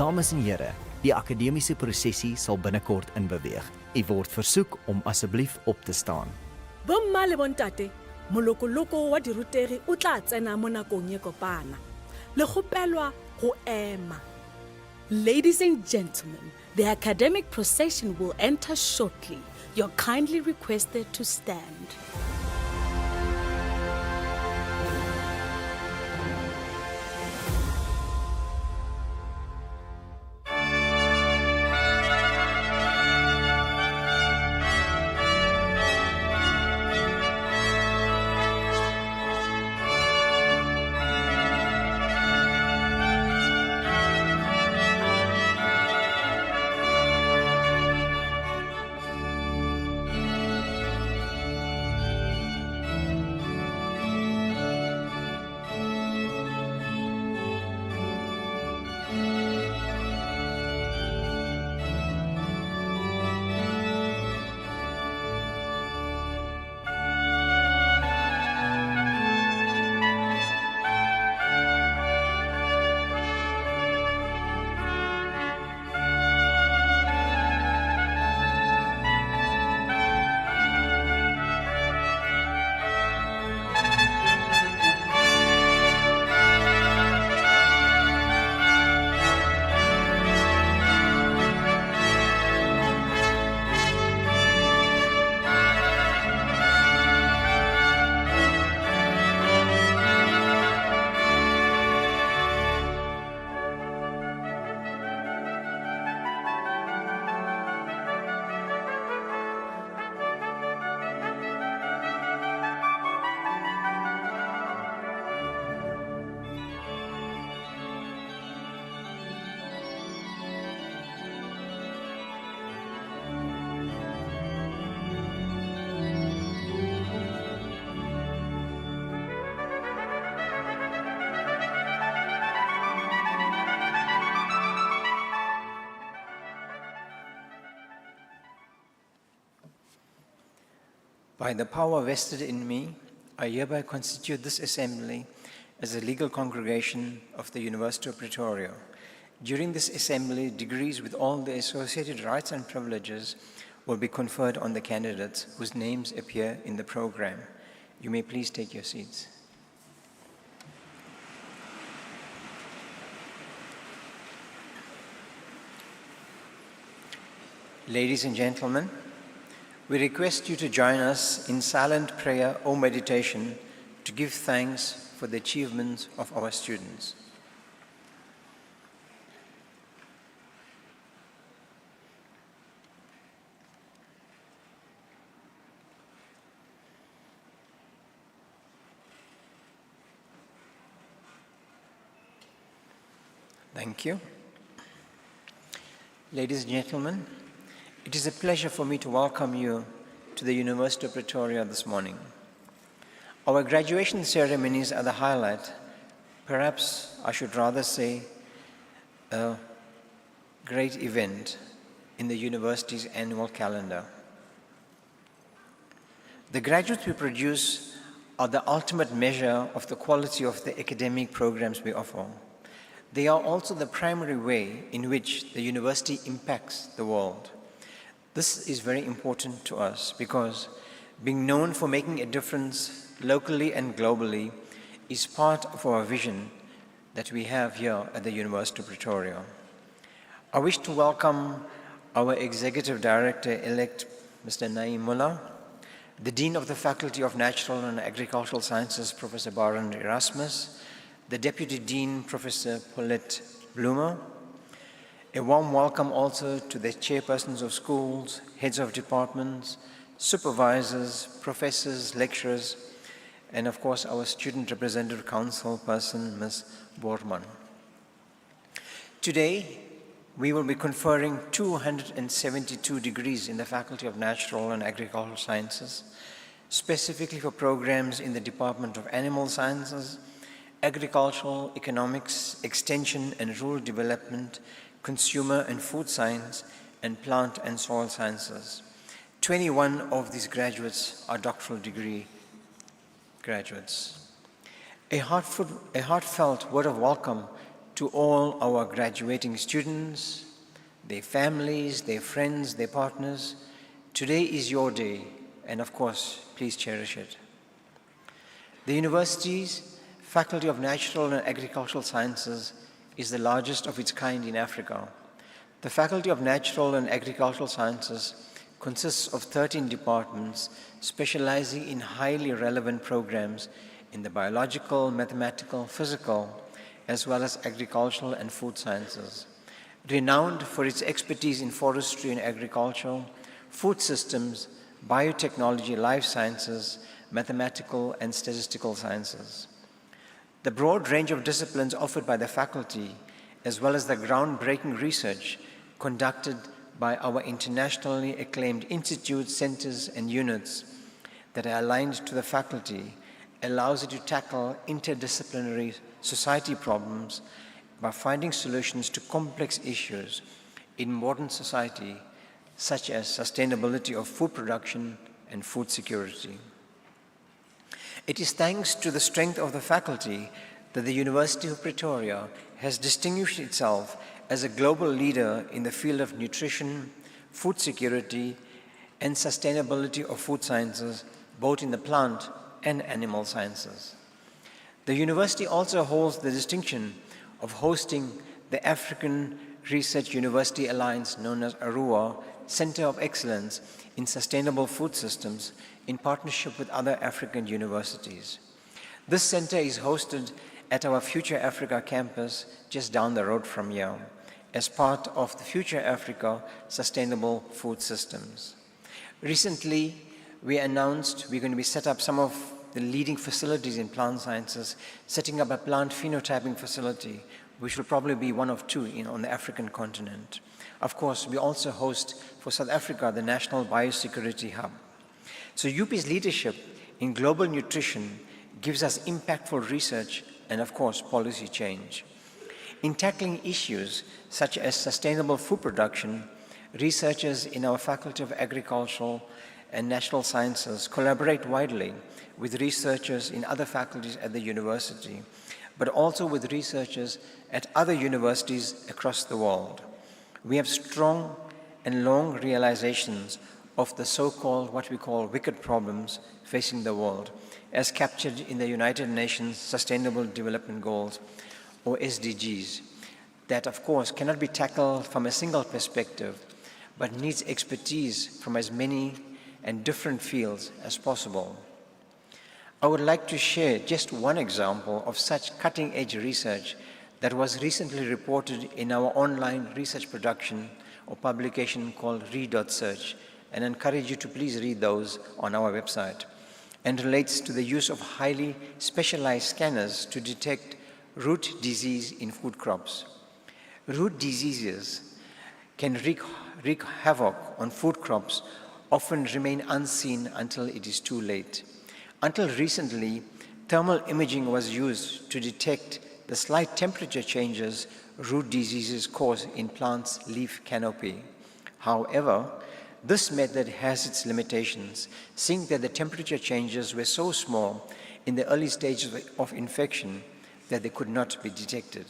Dames en here, die akademiese prosesie sal binnekort inbeweeg. U word versoek om asseblief op te staan. Bomma le bontate, molokoloko wa dirutegi o tla tsena mo nakong e kopana. Le kgopelwa go ema. Ladies and gentlemen, the academic procession will enter shortly. You're kindly requested to stand. By the power vested in me, I hereby constitute this assembly as a legal congregation of the University of Pretoria. During this assembly, degrees with all the associated rights and privileges will be conferred on the candidates whose names appear in the program. You may please take your seats. Ladies and gentlemen, we request you to join us in silent prayer or meditation to give thanks for the achievements of our students. Thank you. Ladies and gentlemen, it is a pleasure for me to welcome you to the University of Pretoria this morning. Our graduation ceremonies are the highlight, perhaps I should rather say a great event in the university's annual calendar. The graduates we produce are the ultimate measure of the quality of the academic programs we offer. They are also the primary way in which the university impacts the world. This is very important to us because being known for making a difference locally and globally is part of our vision that we have here at the University of Pretoria. I wish to welcome our Executive Director-elect, Mr. Naeem Mullah, the Dean of the Faculty of Natural and Agricultural Sciences, Professor Baron Erasmus, the Deputy Dean, Professor Paulette Bloomer. A warm welcome also to the chairpersons of schools, heads of departments, supervisors, professors, lecturers, and of course our student representative council person, Ms. Borman. Today, we will be conferring 272 degrees in the Faculty of Natural and Agricultural Sciences, specifically for programs in the Department of Animal Sciences, Agricultural, Economics, Extension and Rural Development, Consumer and Food Science, and Plant and Soil Sciences. 21 of these graduates are doctoral degree graduates. A heartfelt word of welcome to all our graduating students, their families, their friends, their partners, today is your day, and of course, please cherish it. The university's Faculty of Natural and Agricultural Sciences is the largest of its kind in Africa. The Faculty of Natural and Agricultural Sciences consists of 13 departments specializing in highly relevant programs in the biological, mathematical, physical, as well as agricultural and food sciences. Renowned for its expertise in forestry and agriculture, food systems, biotechnology, life sciences, mathematical and statistical sciences. The broad range of disciplines offered by the faculty, as well as the groundbreaking research conducted by our internationally acclaimed institutes, centers, and units that are aligned to the faculty, allows it to tackle interdisciplinary society problems by finding solutions to complex issues in modern society, such as sustainability of food production and food security. It is thanks to the strength of the faculty that the University of Pretoria has distinguished itself as a global leader in the field of nutrition, food security, and sustainability of food sciences, both in the plant and animal sciences. The university also holds the distinction of hosting the African Research University Alliance, known as ARUA, Center of Excellence in Sustainable Food Systems, in partnership with other African universities. This center is hosted at our Future Africa campus just down the road from here as part of the Future Africa Sustainable Food Systems. Recently, we announced we're going to be set up some of the leading facilities in plant sciences, setting up a plant phenotyping facility, which will probably be one of two on the African continent. Of course, we also host for South Africa the National Biosecurity Hub. So UP's leadership in global nutrition gives us impactful research and, of course, policy change. In tackling issues such as sustainable food production, researchers in our Faculty of Agricultural and Natural Sciences collaborate widely with researchers in other faculties at the university, but also with researchers at other universities across the world. We have strong and long realizations of the so-called, what we call wicked problems facing the world, as captured in the United Nations Sustainable Development Goals, or SDGs, that of course cannot be tackled from a single perspective, but needs expertise from as many and different fields as possible. I would like to share just one example of such cutting-edge research that was recently reported in our online research production or publication called Read.Search, and encourage you to please read those on our website, and relates to the use of highly specialized scanners to detect root disease in food crops. Root diseases can wreak havoc on food crops, often remain unseen until it is too late. Until recently, thermal imaging was used to detect the slight temperature changes root diseases cause in plants' leaf canopy. However, this method has its limitations, seeing that the temperature changes were so small in the early stages of infection that they could not be detected.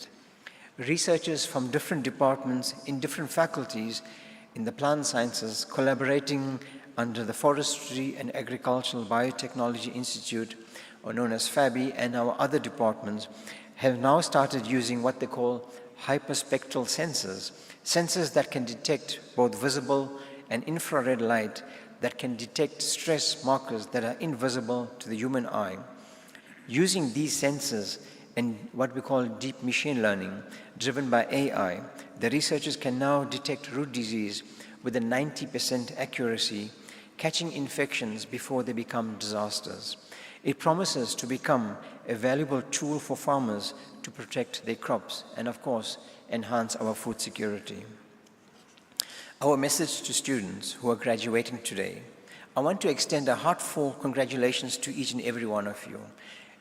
Researchers from different departments in different faculties in the plant sciences, collaborating under the Forestry and Agricultural Biotechnology Institute, or known as FABI, and our other departments, have now started using what they call hyperspectral sensors that can detect both visible and infrared light, that can detect stress markers that are invisible to the human eye. Using these sensors and what we call deep machine learning, driven by AI, the researchers can now detect root disease with a 90% accuracy, catching infections before they become disasters. It promises to become a valuable tool for farmers to protect their crops and, of course, enhance our food security. Our message to students who are graduating today: I want to extend a heartfelt congratulations to each and every one of you.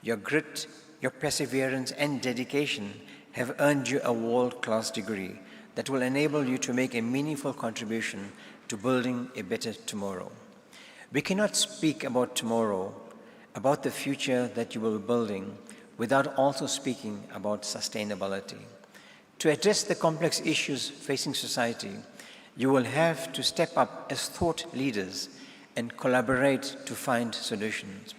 Your grit, your perseverance, and dedication have earned you a world-class degree that will enable you to make a meaningful contribution to building a better tomorrow. We cannot speak about tomorrow, about the future that you will be building, without also speaking about sustainability. To address the complex issues facing society, you will have to step up as thought leaders and collaborate to find solutions.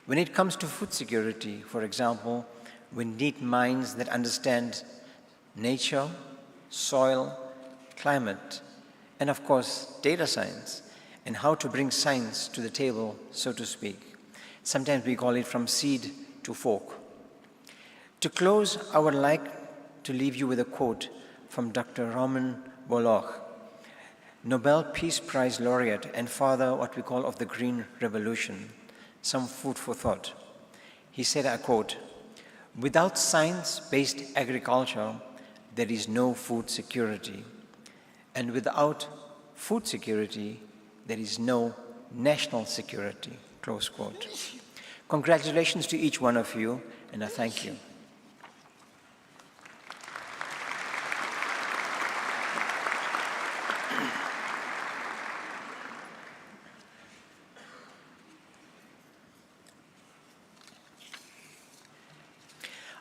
When it comes to food security, for example, we need minds that understand nature, soil, climate, and of course, data science, and how to bring science to the table, so to speak. Sometimes we call it from seed to fork. To close, I would like to leave you with a quote from Dr. Roman Boloch, Nobel Peace Prize laureate and father, what we call, of the Green Revolution. Some food for thought. He said, I quote, "Without science-based agriculture, there is no food security. And without food security, there is no national security," close quote. Congratulations to each one of you, and I thank you.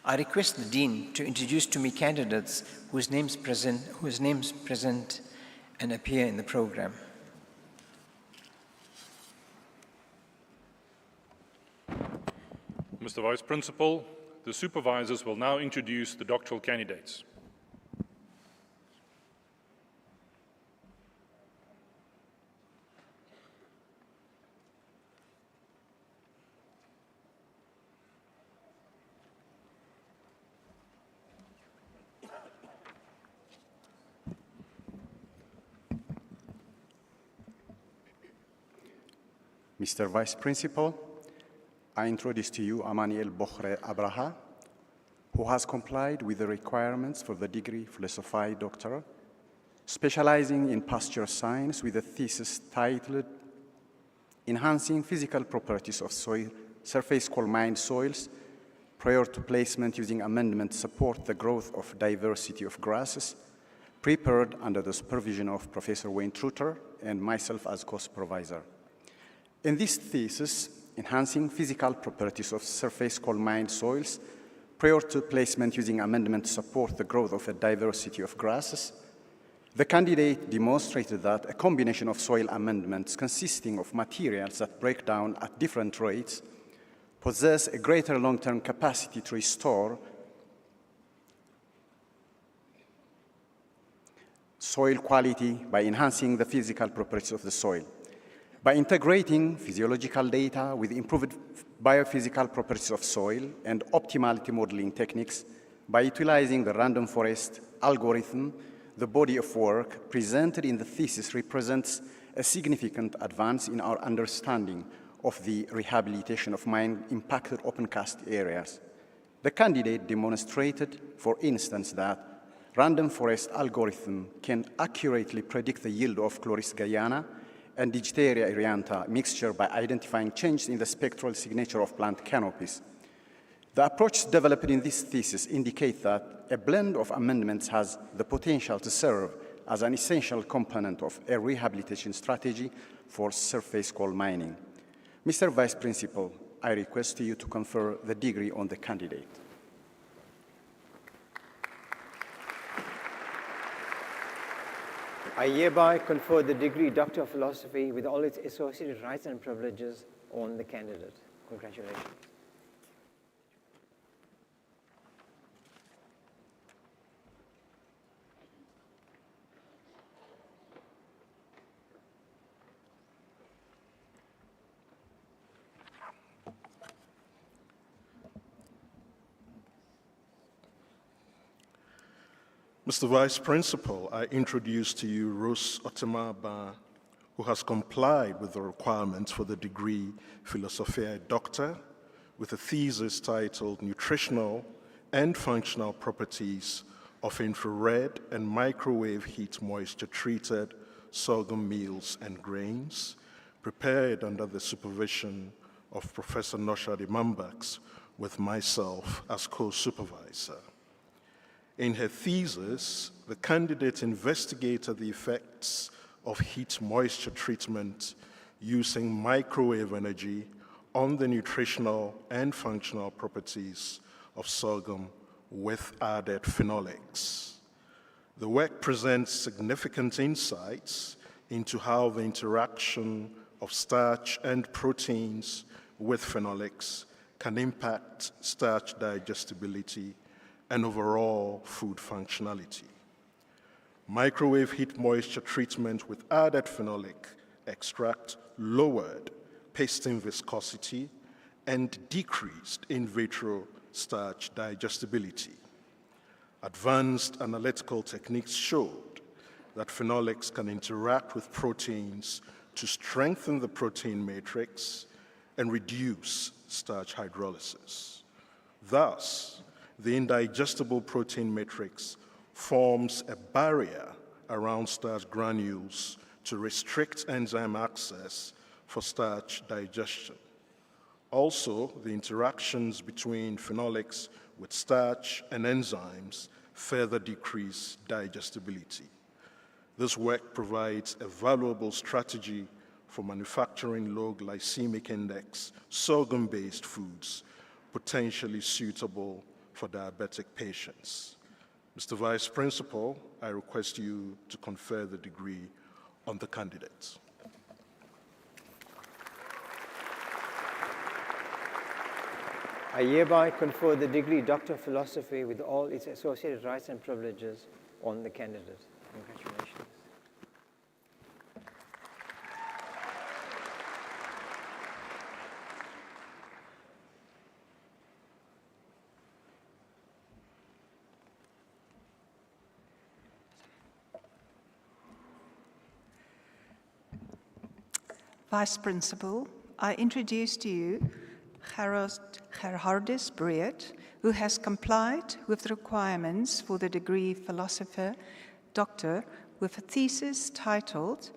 I request the Dean to introduce to me candidates whose names present and appear in the program. Mr. Vice Principal, the supervisors will now introduce the doctoral candidates. Mr. Vice Principal, I introduce to you Amaniel Bokhre Abraha, who has complied with the requirements for the degree Philosophy Doctor, specializing in pasture science with a thesis titled Enhancing Physical Properties of Soil, Surface Coal-Mined Soils Prior to Placement Using Amendment to Support the Growth of Diversity of Grasses, prepared under the supervision of Professor Wayne Truter and myself as co-supervisor. In this thesis, Enhancing Physical Properties of Surface Coal-Mined Soils Prior to Placement Using Amendment to Support the Growth of a Diversity of Grasses, the candidate demonstrated that a combination of soil amendments consisting of materials that break down at different rates possess a greater long-term capacity to restore soil quality by enhancing the physical properties of the soil. By integrating physiological data with improved biophysical properties of soil and optimality modeling techniques, by utilizing the random forest algorithm, the body of work presented in the thesis represents a significant advance in our understanding of the rehabilitation of mine-impacted open-cast areas. The candidate demonstrated, for instance, that random forest algorithm can accurately predict the yield of Chloris guyana and Digitaria eriantha mixture by identifying changes in the spectral signature of plant canopies. The approach developed in this thesis indicates that a blend of amendments has the potential to serve as an essential component of a rehabilitation strategy for surface coal mining. Mr. Vice Principal, I request you to confer the degree on the candidate. I hereby confer the degree Doctor of Philosophy with all its associated rights and privileges on the candidate. Congratulations. Mr. Vice Principal, I introduce to you Rose Otemaba, who has complied with the requirements for the degree Philosophiae Doctor with a thesis titled Nutritional and Functional Properties of Infrared and Microwave Heat Moisture Treated Sorghum Meals and Grains, prepared under the supervision of Professor Noshad Imambaks with myself as co-supervisor. In her thesis, the candidate investigated the effects of heat moisture treatment using microwave energy on the nutritional and functional properties of sorghum with added phenolics. The work presents significant insights into how the interaction of starch and proteins with phenolics can impact starch digestibility and overall food functionality. Microwave heat moisture treatment with added phenolic extract lowered pasting viscosity and decreased in vitro starch digestibility. Advanced analytical techniques showed that phenolics can interact with proteins to strengthen the protein matrix and reduce starch hydrolysis. Thus, the indigestible protein matrix forms a barrier around starch granules to restrict enzyme access for starch digestion. Also, the interactions between phenolics with starch and enzymes further decrease digestibility. This work provides a valuable strategy for manufacturing low glycemic index sorghum-based foods potentially suitable for diabetic patients. Mr. Vice Principal, I request you to confer the degree on the candidates. I hereby confer the degree Doctor of Philosophy with all its associated rights and privileges on the candidate. Congratulations. Vice Principal, I introduce to you Gerhardus Breed, who has complied with the requirements for the degree Philosopher Doctor with a thesis titled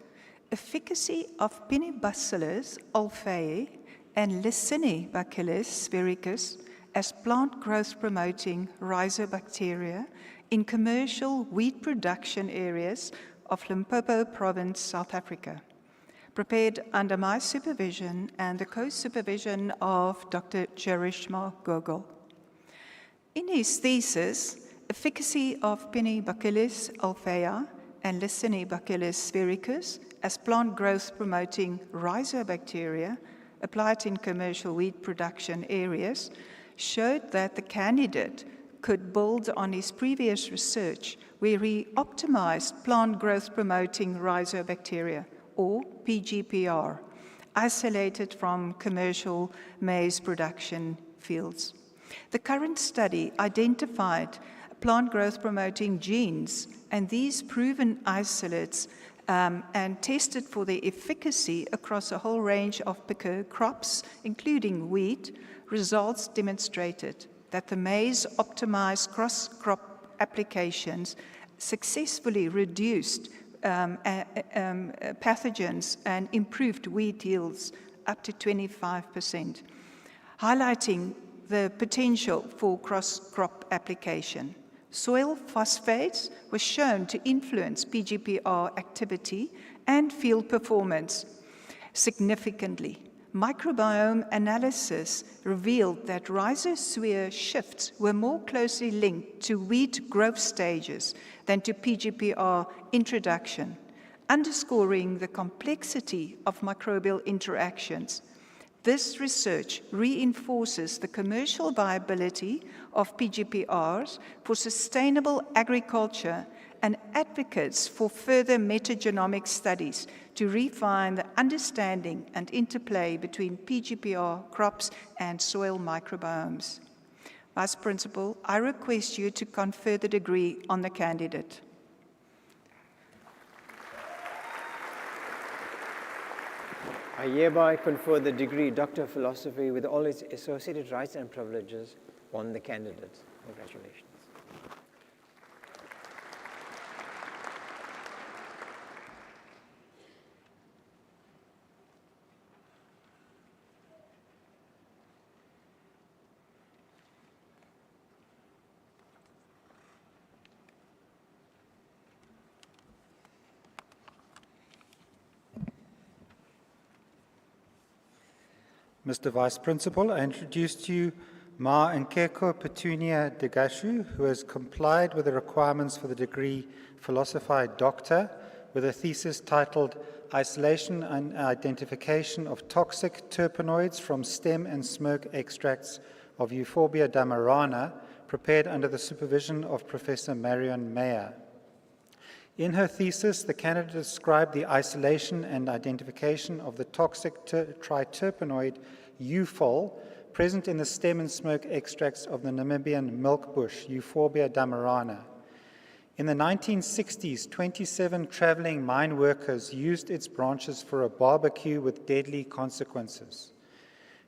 Efficacy of Pinibacillus alphae and Licinibacillus sphericus as plant growth promoting rhizobacteria in commercial wheat production areas of Limpopo Province, South Africa. Prepared under my supervision and the co-supervision of Dr. Cherishma Gogol. In his thesis, Efficacy of Pinibacillus alphae and Licinibacillus sphericus as plant growth promoting rhizobacteria applied in commercial wheat production areas, showed that the candidate could build on his previous research where he optimized plant growth promoting rhizobacteria, or PGPR, isolated from commercial maize production fields. The current study identified plant growth promoting genes, and these proven isolates and tested for their efficacy across a whole range of picker crops, including wheat. Results demonstrated that the maize optimized cross-crop applications successfully reduced pathogens and improved wheat yields up to 25%, highlighting the potential for cross-crop application. Soil phosphates were shown to influence PGPR activity and field performance significantly. Microbiome analysis revealed that rhizosphere shifts were more closely linked to wheat growth stages than to PGPR introduction, underscoring the complexity of microbial interactions. This research reinforces the commercial viability of PGPRs for sustainable agriculture and advocates for further metagenomic studies to refine the understanding and interplay between PGPR crops and soil microbiomes. Vice Principal, I request you to confer the degree on the candidate. I hereby confer the degree Doctor of Philosophy with all its associated rights and privileges on the candidate. Congratulations. Mr. Vice Principal, I introduce to you Ma Nkeko Petunia Degashu, who has complied with the requirements for the degree Philosophy Doctor with a thesis titled Isolation and Identification of Toxic Terpenoids from Stem and Smoke Extracts of Euphorbia damarana, prepared under the supervision of Professor Marion Mayer. In her thesis, the candidate described the isolation and identification of the toxic triterpenoid euphol present in the stem and smoke extracts of the Namibian milkbush, Euphorbia damarana. In the 1960s, 27 traveling mine workers used its branches for a barbecue with deadly consequences.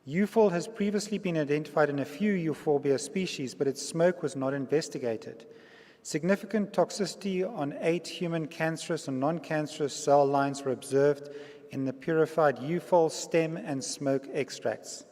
Euphol has previously been identified in a few Euphorbia species, but its smoke was not investigated. Significant toxicity on 8 human cancerous and non-cancerous cell lines were observed in the purified euphol stem and smoke extracts.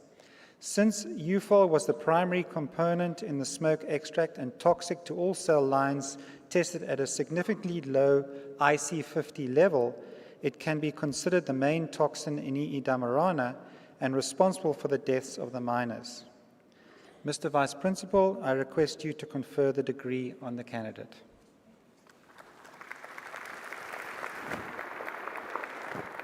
Since euphol was the primary component in the smoke extract and toxic to all cell lines tested at a significantly low IC50 level, it can be considered the main toxin in E. damarana and responsible for the deaths of the miners. Mr. Vice Principal, I request you to confer the degree on the candidate.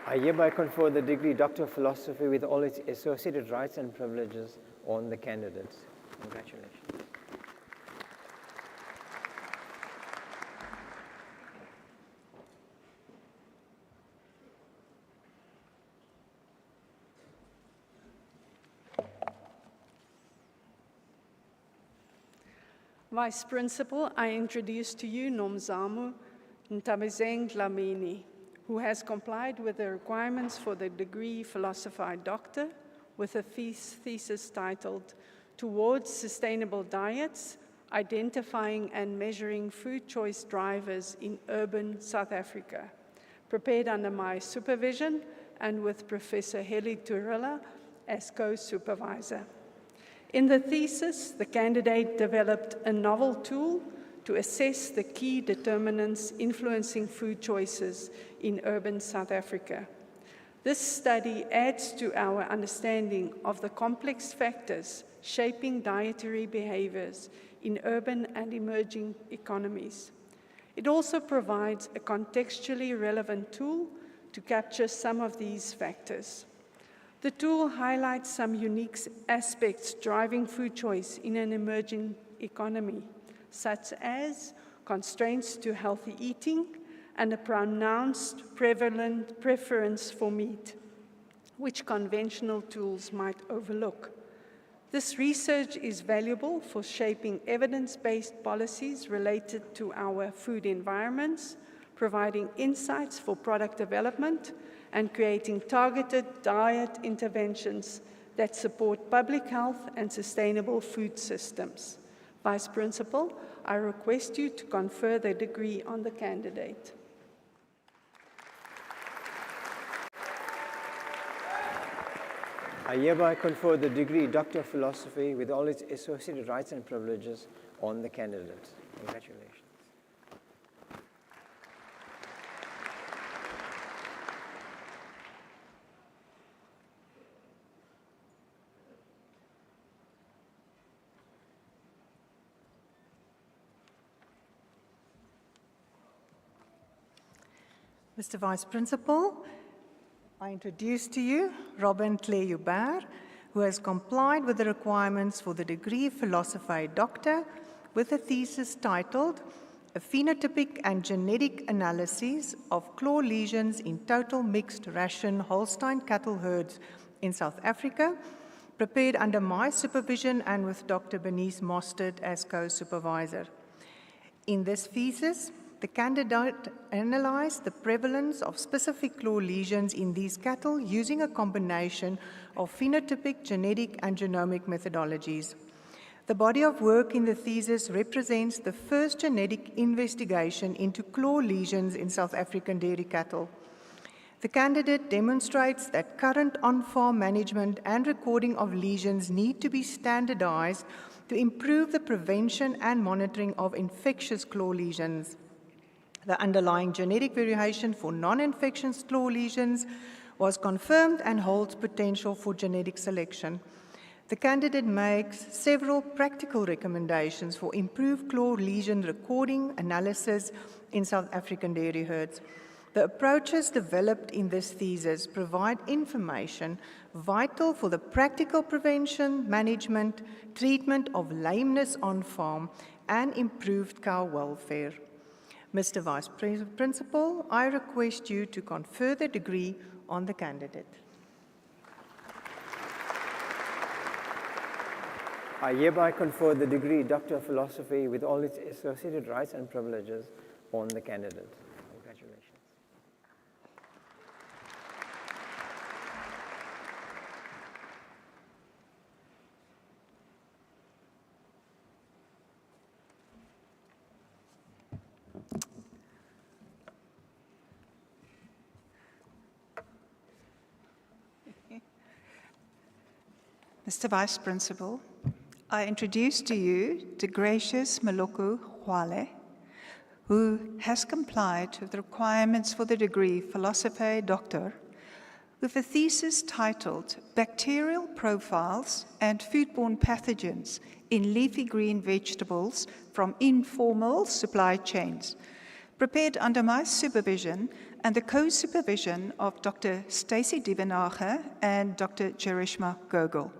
I hereby confer the degree Doctor of Philosophy with all its associated rights and privileges on the candidates. Congratulations. Vice Principal, I introduce to you Nomzamo Ntabazeng Dlamini, who has complied with the requirements for the degree Philosophy Doctor with a thesis titled Towards Sustainable Diets, Identifying and Measuring Food Choice Drivers in Urban South Africa, prepared under my supervision and with Professor Heli Turilla as co-supervisor. In the thesis, the candidate developed a novel tool to assess the key determinants influencing food choices in urban South Africa. This study adds to our understanding of the complex factors shaping dietary behaviors in urban and emerging economies. It also provides a contextually relevant tool to capture some of these factors. The tool highlights some unique aspects driving food choice in an emerging economy, such as constraints to healthy eating and a pronounced prevalent preference for meat, which conventional tools might overlook. This research is valuable for shaping evidence-based policies related to our food environments, providing insights for product development, and creating targeted diet interventions that support public health and sustainable food systems. Vice Principal, I request you to confer the degree on the candidate. I hereby confer the degree Doctor of Philosophy with all its associated rights and privileges on the candidate. Congratulations. Mr. Vice Principal, I introduce to you Robin Clay-Hubert, who has complied with the requirements for the degree Philosophy Doctor with a thesis titled A Phenotypic and Genetic Analysis of Claw Lesions in Total Mixed Ration Holstein Cattle Herds in South Africa, prepared under my supervision and with Dr. Bernice Mostert as co-supervisor. In this thesis, the candidate analyzed the prevalence of specific claw lesions in these cattle using a combination of phenotypic, genetic, and genomic methodologies. The body of work in the thesis represents the first genetic investigation into claw lesions in South African dairy cattle. The candidate demonstrates that current on-farm management and recording of lesions need to be standardized to improve the prevention and monitoring of infectious claw lesions. The underlying genetic variation for non-infectious claw lesions was confirmed and holds potential for genetic selection. The candidate makes several practical recommendations for improved claw lesion recording analysis in South African dairy herds. The approaches developed in this thesis provide information vital for the practical prevention, management, treatment of lameness on farm, and improved cow welfare. Mr. Vice Principal, I request you to confer the degree on the candidate. I hereby confer the degree Doctor of Philosophy with all its associated rights and privileges on the candidate. Congratulations. Mr. Vice Principal, I introduce to you the gracious Maloko Hwale, who has complied with the requirements for the degree Philosopher Doctor with a thesis titled Bacterial Profiles and Foodborne Pathogens in Leafy Green Vegetables from Informal Supply Chains, prepared under my supervision and the co-supervision of Dr. Stacey Dievenage and Dr. Jerishma Gogol.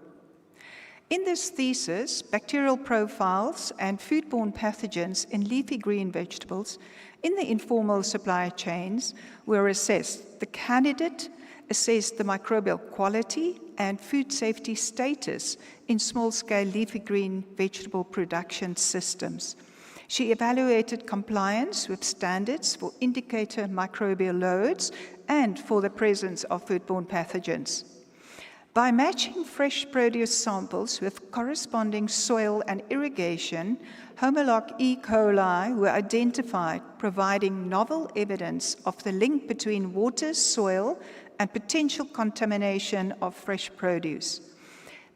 In this thesis, bacterial profiles and foodborne pathogens in leafy green vegetables in the informal supply chains were assessed. The candidate assessed the microbial quality and food safety status in small-scale leafy green vegetable production systems. She evaluated compliance with standards for indicator microbial loads and for the presence of foodborne pathogens. By matching fresh produce samples with corresponding soil and irrigation, homolog E. coli were identified, providing novel evidence of the link between water, soil, and potential contamination of fresh produce.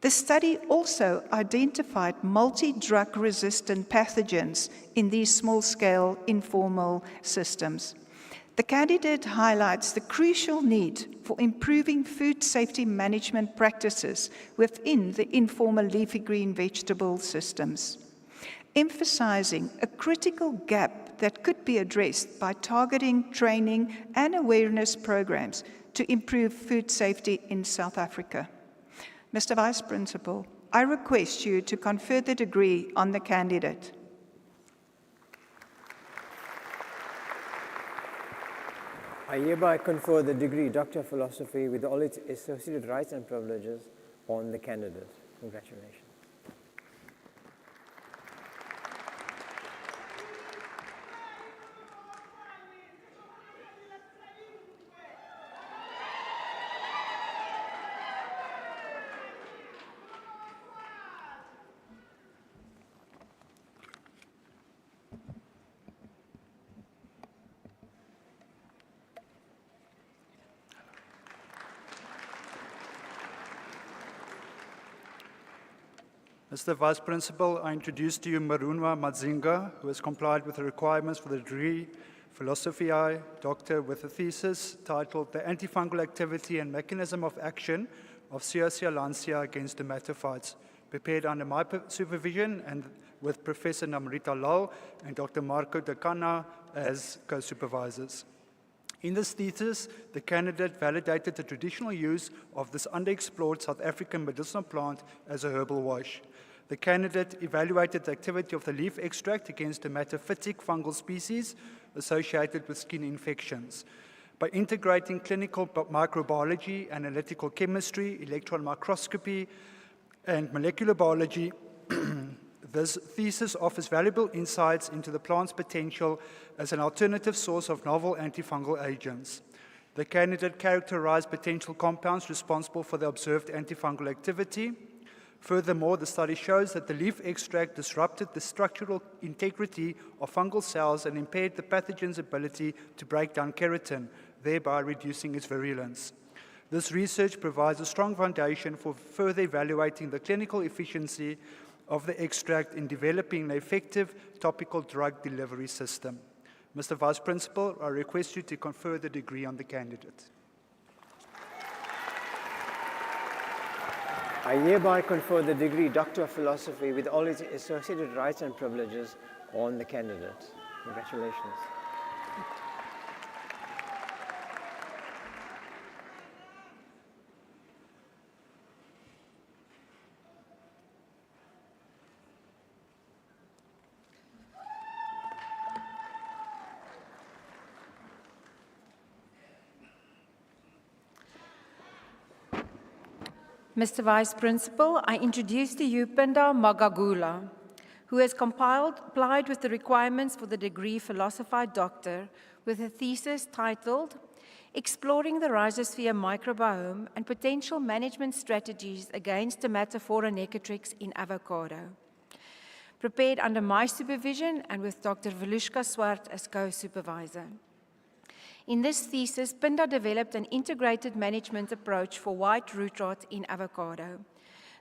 The study also identified multi-drug resistant pathogens in these small-scale informal systems. The candidate highlights the crucial need for improving food safety management practices within the informal leafy green vegetable systems, emphasizing a critical gap that could be addressed by targeting training and awareness programs to improve food safety in South Africa. Mr. Vice Principal, I request you to confer the degree on the candidate. I hereby confer the degree Doctor of Philosophy with all its associated rights and privileges on the candidate. Congratulations. Mr. Vice Principal, I introduce to you Marunwa Madzinga, who has complied with the requirements for the degree Philosophiae Doctor with a thesis titled The Antifungal Activity and Mechanism of Action of Cercia lancea against Dermatophytes, prepared under my supervision and with Professor Namrita Lal and Dr. Marco Decana as co-supervisors. In this thesis, the candidate validated the traditional use of this underexplored South African medicinal plant as a herbal wash. The candidate evaluated the activity of the leaf extract against dermatophytic fungal species associated with skin infections. By integrating clinical microbiology, analytical chemistry, electron microscopy, and molecular biology, this thesis offers valuable insights into the plant's potential as an alternative source of novel antifungal agents. The candidate characterized potential compounds responsible for the observed antifungal activity. Furthermore, the study shows that the leaf extract disrupted the structural integrity of fungal cells and impaired the pathogen's ability to break down keratin, thereby reducing its virulence. This research provides a strong foundation for further evaluating the clinical efficiency of the extract in developing an effective topical drug delivery system. Mr. Vice Principal, I request you to confer the degree on the candidate. I hereby confer the degree Doctor of Philosophy with all its associated rights and privileges on the candidate. Congratulations. Mr. Vice Principal, I introduce to you Pinda Magagula, who has complied with the requirements for the degree Philosophy Doctor with a thesis titled Exploring the Rhizosphere Microbiome and Potential Management Strategies Against Dermatophora necatrix in Avocado, prepared under my supervision and with Dr. Volushka Swart as co-supervisor. In this thesis, Pinda developed an integrated management approach for white root rot in avocado.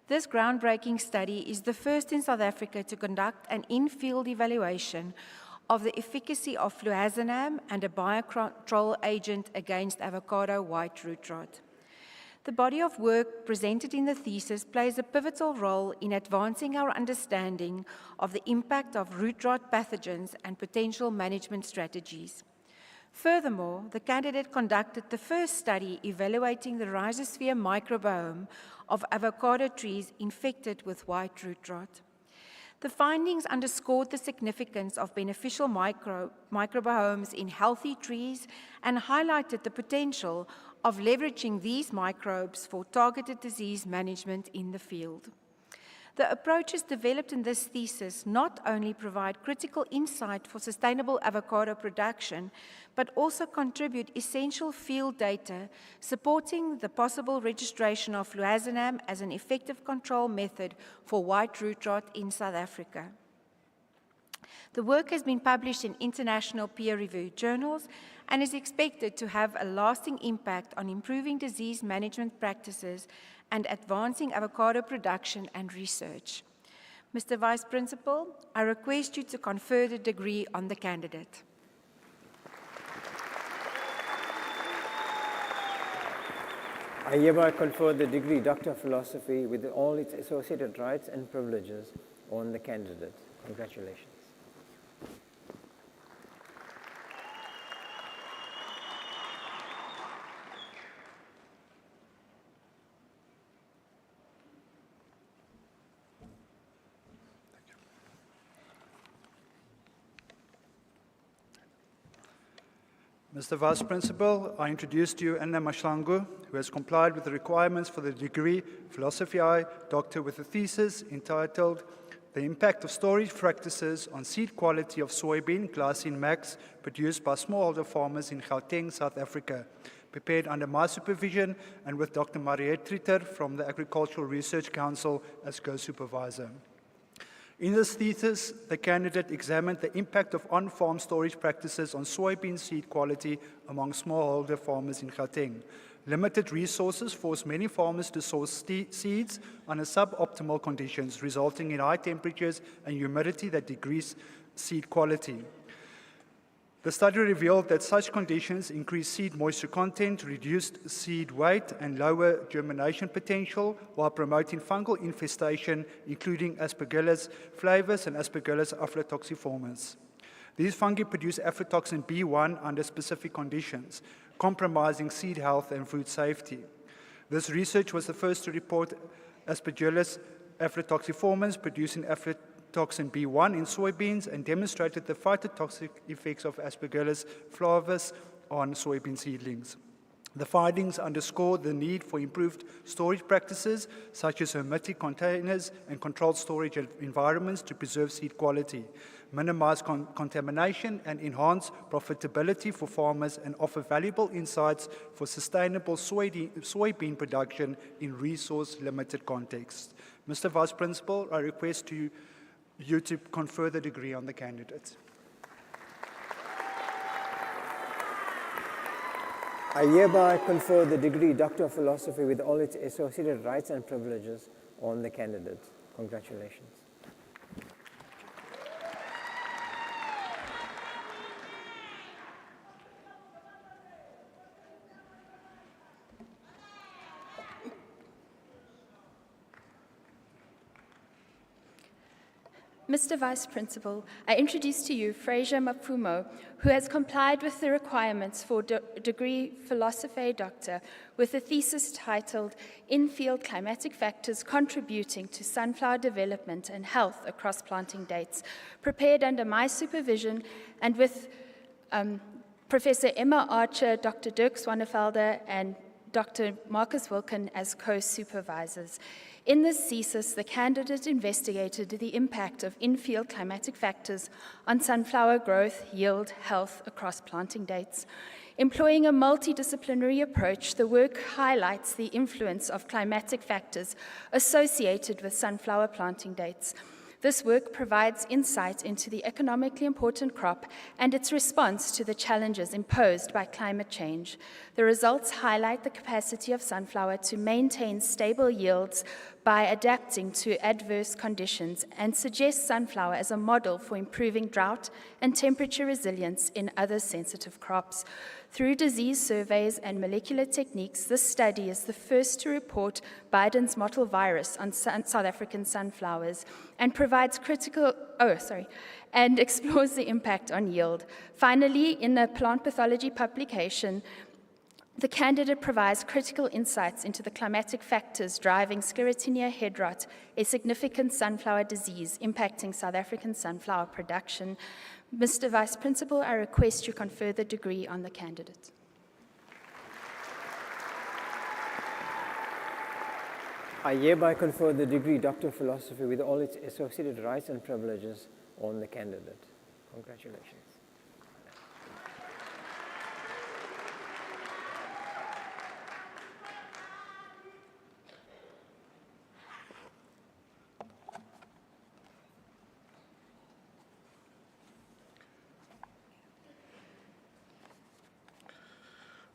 This groundbreaking study is the first in South Africa to conduct an in-field evaluation of the efficacy of fluazinam and a biocontrol agent against avocado white root rot. The body of work presented in the thesis plays a pivotal role in advancing our understanding of the impact of root rot pathogens and potential management strategies. Furthermore, the candidate conducted the first study evaluating the rhizosphere microbiome of avocado trees infected with white root rot. The findings underscored the significance of beneficial microbiomes in healthy trees and highlighted the potential of leveraging these microbes for targeted disease management in the field. The approaches developed in this thesis not only provide critical insight for sustainable avocado production, but also contribute essential field data supporting the possible registration of fluazinam as an effective control method for white root rot in South Africa. The work has been published in international peer-reviewed journals and is expected to have a lasting impact on improving disease management practices and advancing avocado production and research. Mr. Vice Principal, I request you to confer the degree on the candidate. I hereby confer the degree Doctor of Philosophy with all its associated rights and privileges on the candidate. Congratulations. Mr. Vice Principal, I introduce to you Anna Mashlangu, who has complied with the requirements for the degree Philosophy Doctor with a thesis entitled The Impact of Storage Practices on Seed Quality of Soybean Glycine Max produced by smallholder farmers in Gauteng, South Africa, prepared under my supervision and with Dr. Mariette Tritter from the Agricultural Research Council as co-supervisor. In this thesis, the candidate examined the impact of on-farm storage practices on soybean seed quality among smallholder farmers in Gauteng. Limited resources force many farmers to source seeds under suboptimal conditions, resulting in high temperatures and humidity that decrease seed quality. The study revealed that such conditions increase seed moisture content, reduced seed weight, and lower germination potential, while promoting fungal infestation, including Aspergillus flavus and Aspergillus aflatoxiformis. These fungi produce aflatoxin B1 under specific conditions, compromising seed health and food safety. This research was the first to report Aspergillus aflatoxiformis producing aflatoxin B1 in soybeans and demonstrated the phytotoxic effects of Aspergillus flavus on soybean seedlings. The findings underscore the need for improved storage practices, such as hermetic containers and controlled storage environments to preserve seed quality, minimize contamination, and enhance profitability for farmers, and offer valuable insights for sustainable soybean production in resource-limited contexts. Mr. Vice Principal, I request you to confer the degree on the candidate. I hereby confer the degree Doctor of Philosophy with all its associated rights and privileges on the candidate. Congratulations. Mr. Vice Principal, I introduce to you Fraser Mapumo, who has complied with the requirements for degree Philosophy Doctor with a thesis titled In-Field Climatic Factors Contributing to Sunflower Development and Health Across Planting Dates, prepared under my supervision and with Professor Emma Archer, Dr. Dirk Swanefelder, and Dr. Marcus Wilkin as co-supervisors. In this thesis, the candidate investigated the impact of in-field climatic factors on sunflower growth, yield, health across planting dates. Employing a multidisciplinary approach, the work highlights the influence of climatic factors associated with sunflower planting dates. This work provides insight into the economically important crop and its response to the challenges imposed by climate change. The results highlight the capacity of sunflower to maintain stable yields by adapting to adverse conditions and suggest sunflower as a model for improving drought and temperature resilience in other sensitive crops. Through disease surveys and molecular techniques, this study is the first to report Biden's mottle virus on South African sunflowers and provides and explores the impact on yield. Finally, in a plant pathology publication, the candidate provides critical insights into the climatic factors driving Sclerotinia head rot, a significant sunflower disease impacting South African sunflower production. Mr. Vice Principal, I request you confer the degree on the candidate. I hereby confer the degree Doctor of Philosophy with all its associated rights and privileges on the candidate. Congratulations.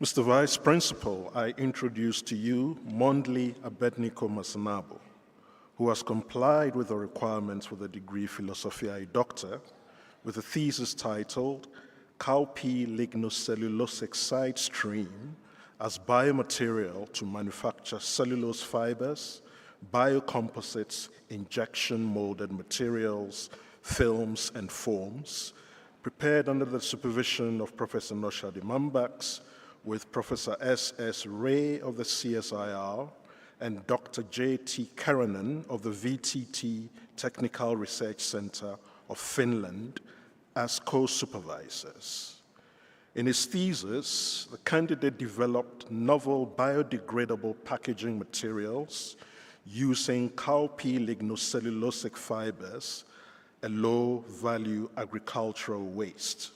Mr. Vice Principal, I introduce to you Mondli Abednego Masanabo, who has complied with the requirements for the degree Philosophiae Doctor with a thesis titled Cowpea Lignocellulosic Side Stream as Biomaterial to Manufacture Cellulose Fibers, Biocomposites, Injection Molded Materials, Films, and Foams, prepared under the supervision of Professor Noshadi Mambax, with Professor S.S. Ray of the CSIR and Dr. J.T. Karanen of the VTT Technical Research Center of Finland as co-supervisors. In his thesis, the candidate developed novel biodegradable packaging materials using cowpea lignocellulosic fibers, a low-value agricultural waste.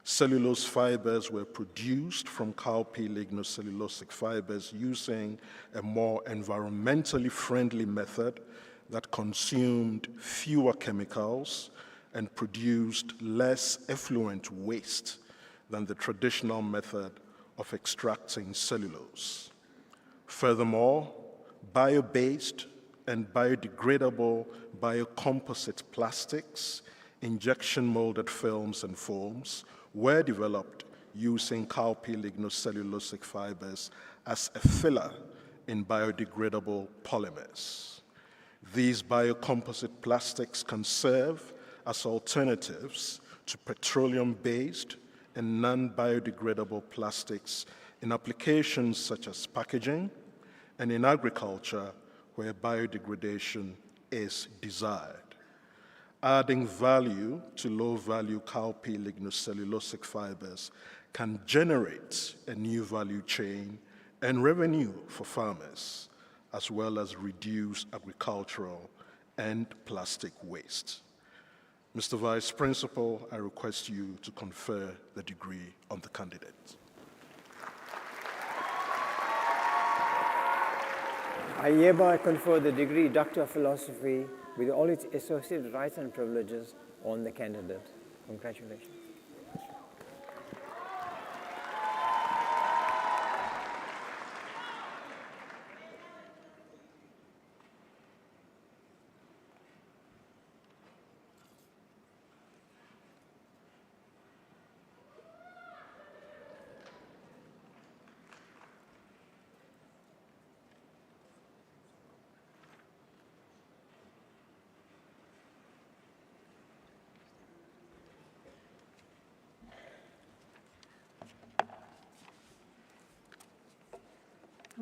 Cellulose fibers were produced from cowpea lignocellulosic fibers using a more environmentally friendly method that consumed fewer chemicals and produced less effluent waste than the traditional method of extracting cellulose. Furthermore, bio-based and biodegradable biocomposite plastics, injection molded films and foams were developed using cowpea lignocellulosic fibers as a filler in biodegradable polymers. These biocomposite plastics can serve as alternatives to petroleum-based and non-biodegradable plastics in applications such as packaging and in agriculture where biodegradation is desired. Adding value to low-value cowpea lignocellulosic fibers can generate a new value chain and revenue for farmers, as well as reduce agricultural and plastic waste. Mr. Vice Principal, I request you to confer the degree on the candidate. I hereby confer the degree Doctor of Philosophy with all its associated rights and privileges on the candidate. Congratulations.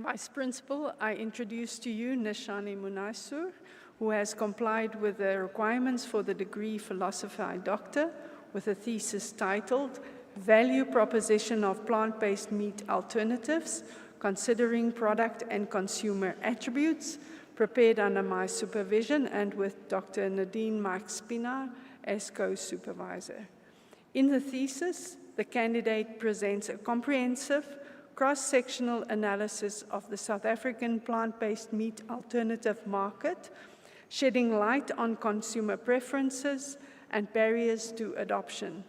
Vice Principal, I introduce to you Nishani Munaisur, who has complied with the requirements for the degree Philosophy Doctor with a thesis titled Value Proposition of Plant-Based Meat Alternatives, Considering Product and Consumer Attributes, prepared under my supervision and with Dr. Nadine Mike Spinar as co-supervisor. In the thesis, the candidate presents a comprehensive cross-sectional analysis of the South African plant-based meat alternative market, shedding light on consumer preferences and barriers to adoption.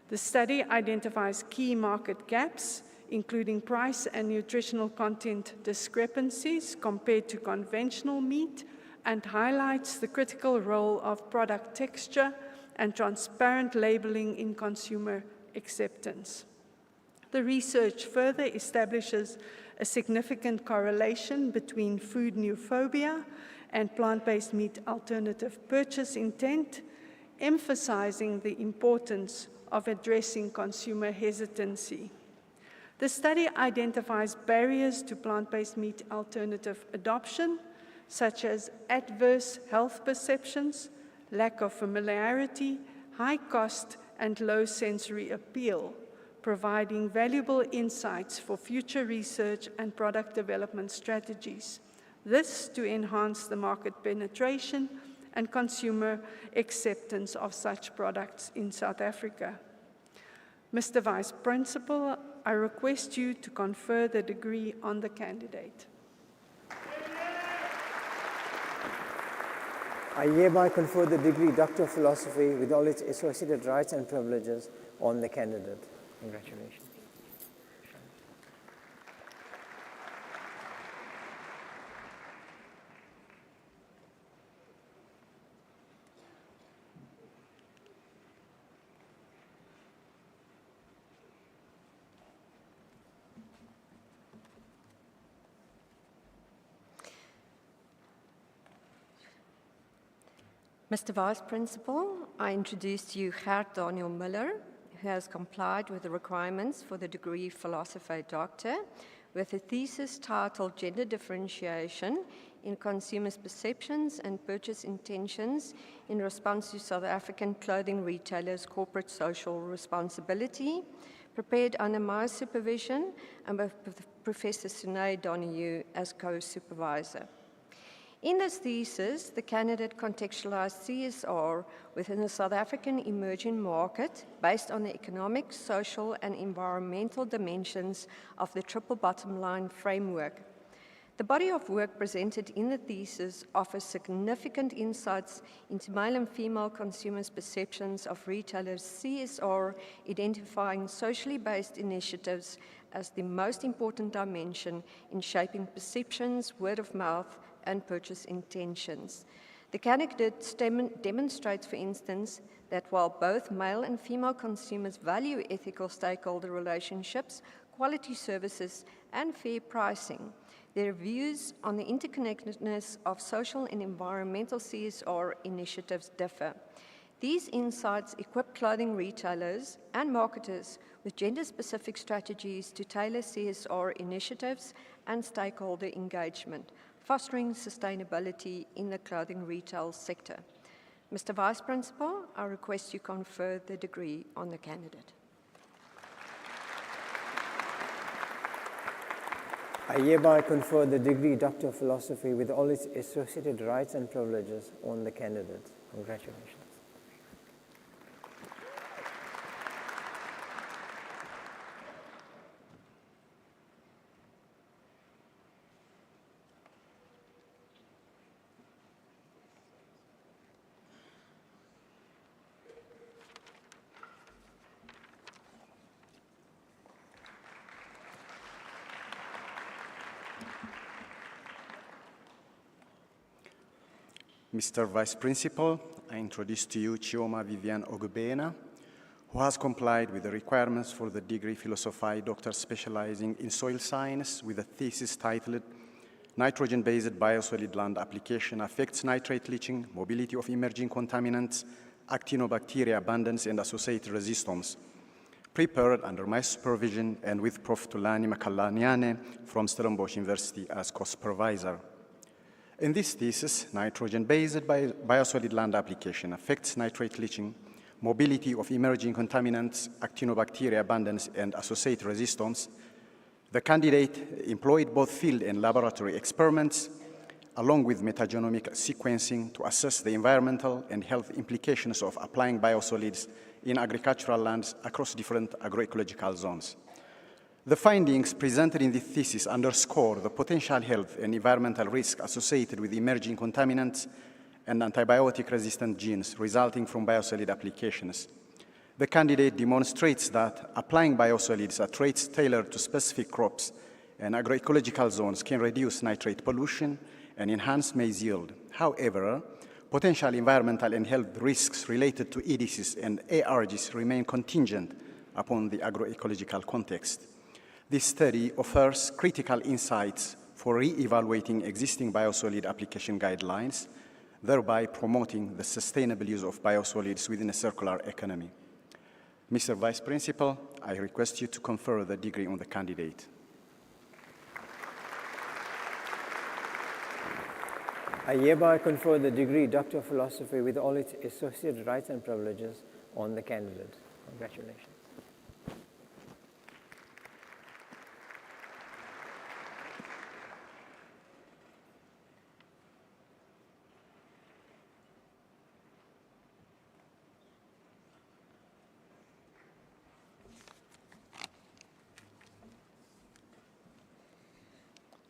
The study identifies key market gaps, including price and nutritional content discrepancies compared to conventional meat, and highlights the critical role of product texture and transparent labeling in consumer acceptance. The research further establishes a significant correlation between food neophobia and plant-based meat alternative purchase intent, emphasizing the importance of addressing consumer hesitancy. The study identifies barriers to plant-based meat alternative adoption, such as adverse health perceptions, lack of familiarity, high cost, and low sensory appeal, providing valuable insights for future research and product development strategies. This to enhance the market penetration and consumer acceptance of such products in South Africa. Mr. Vice Principal, I request you to confer the degree on the candidate. I hereby confer the degree Doctor of Philosophy with all its associated rights and privileges on the candidate. Congratulations. Mr. Vice Principal, I introduce to you Gert Daniel Miller, who has complied with the requirements for the degree Philosophy Doctor with a thesis titled Gender Differentiation in Consumers' Perceptions and Purchase Intentions in Response to South African Clothing Retailers' Corporate Social Responsibility, prepared under my supervision and with Professor Sunay Donahue as co-supervisor. In this thesis, the candidate contextualized CSR within the South African emerging market based on the economic, social, and environmental dimensions of the triple bottom line framework. The body of work presented in the thesis offers significant insights into male and female consumers' perceptions of retailers' CSR, identifying socially based initiatives as the most important dimension in shaping perceptions, word of mouth, and purchase intentions. The candidate demonstrates, for instance, that while both male and female consumers value ethical stakeholder relationships, quality services, and fair pricing, their views on the interconnectedness of social and environmental CSR initiatives differ. These insights equip clothing retailers and marketers with gender-specific strategies to tailor CSR initiatives and stakeholder engagement, fostering sustainability in the clothing retail sector. Mr. Vice Principal, I request you confer the degree on the candidate. I hereby confer the degree Doctor of Philosophy with all its associated rights and privileges on the candidate. Congratulations. Mr. Vice Principal, I introduce to you Chioma Vivian Ogubena, who has complied with the requirements for the degree Philosophy Doctor specializing in soil science with a thesis titled Nitrogen-Based Biosolid Land Application Affects Nitrate Leaching, Mobility of Emerging Contaminants, Actinobacteria Abundance and Associated Resistance, prepared under my supervision and with Prof. Tulani Makalaniane from Stellenbosch University as co-supervisor. In this thesis, nitrogen-based biosolid land application affects nitrate leaching, mobility of emerging contaminants, actinobacteria abundance, and associated resistance. The candidate employed both field and laboratory experiments, along with metagenomic sequencing to assess the environmental and health implications of applying biosolids in agricultural lands across different agroecological zones. The findings presented in this thesis underscore the potential health and environmental risk associated with emerging contaminants and antibiotic-resistant genes resulting from biosolid applications. The candidate demonstrates that applying biosolids at rates tailored to specific crops and agroecological zones can reduce nitrate pollution and enhance maize yield. However, potential environmental and health risks related to EDCs and ARGs remain contingent upon the agroecological context. This study offers critical insights for re-evaluating existing biosolid application guidelines, thereby promoting the sustainable use of biosolids within a circular economy. Mr. Vice Principal, I request you to confer the degree on the candidate. I hereby confer the degree Doctor of Philosophy with all its associated rights and privileges on the candidate. Congratulations.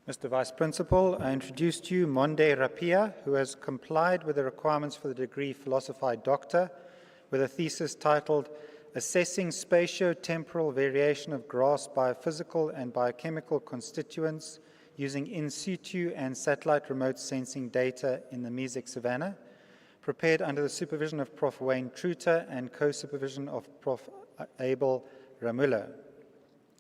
Mr. Vice Principal, I introduce to you Monde Rapia, who has complied with the requirements for the degree Philosophied Doctor with a thesis titled Assessing Spatio-Temporal Variation of Grass Biophysical and Biochemical Constituents Using In Situ and Satellite Remote Sensing Data in the Mesic Savannah, prepared under the supervision of Prof. Wayne Truter and co-supervision of Prof. Abel Ramuller.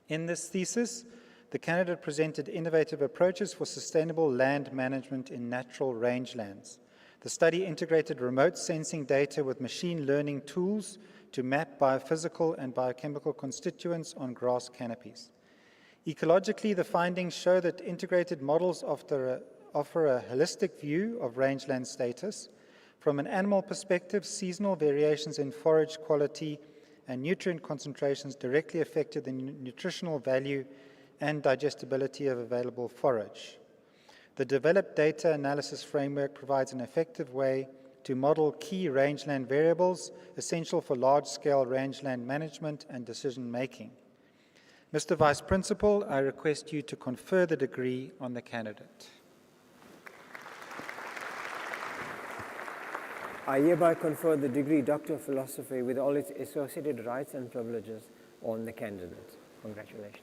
In this thesis, the candidate presented innovative approaches for sustainable land management in natural rangelands. The study integrated remote sensing data with machine learning tools to map biophysical and biochemical constituents on grass canopies. Ecologically, the findings show that integrated models offer a holistic view of rangeland status. From an animal perspective, seasonal variations in forage quality and nutrient concentrations directly affected the nutritional value and digestibility of available forage. The developed data analysis framework provides an effective way to model key rangeland variables essential for large-scale rangeland management and decision-making. Mr. Vice Principal, I request you to confer the degree on the candidate. I hereby confer the degree Doctor of Philosophy with all its associated rights and privileges on the candidate. Congratulations.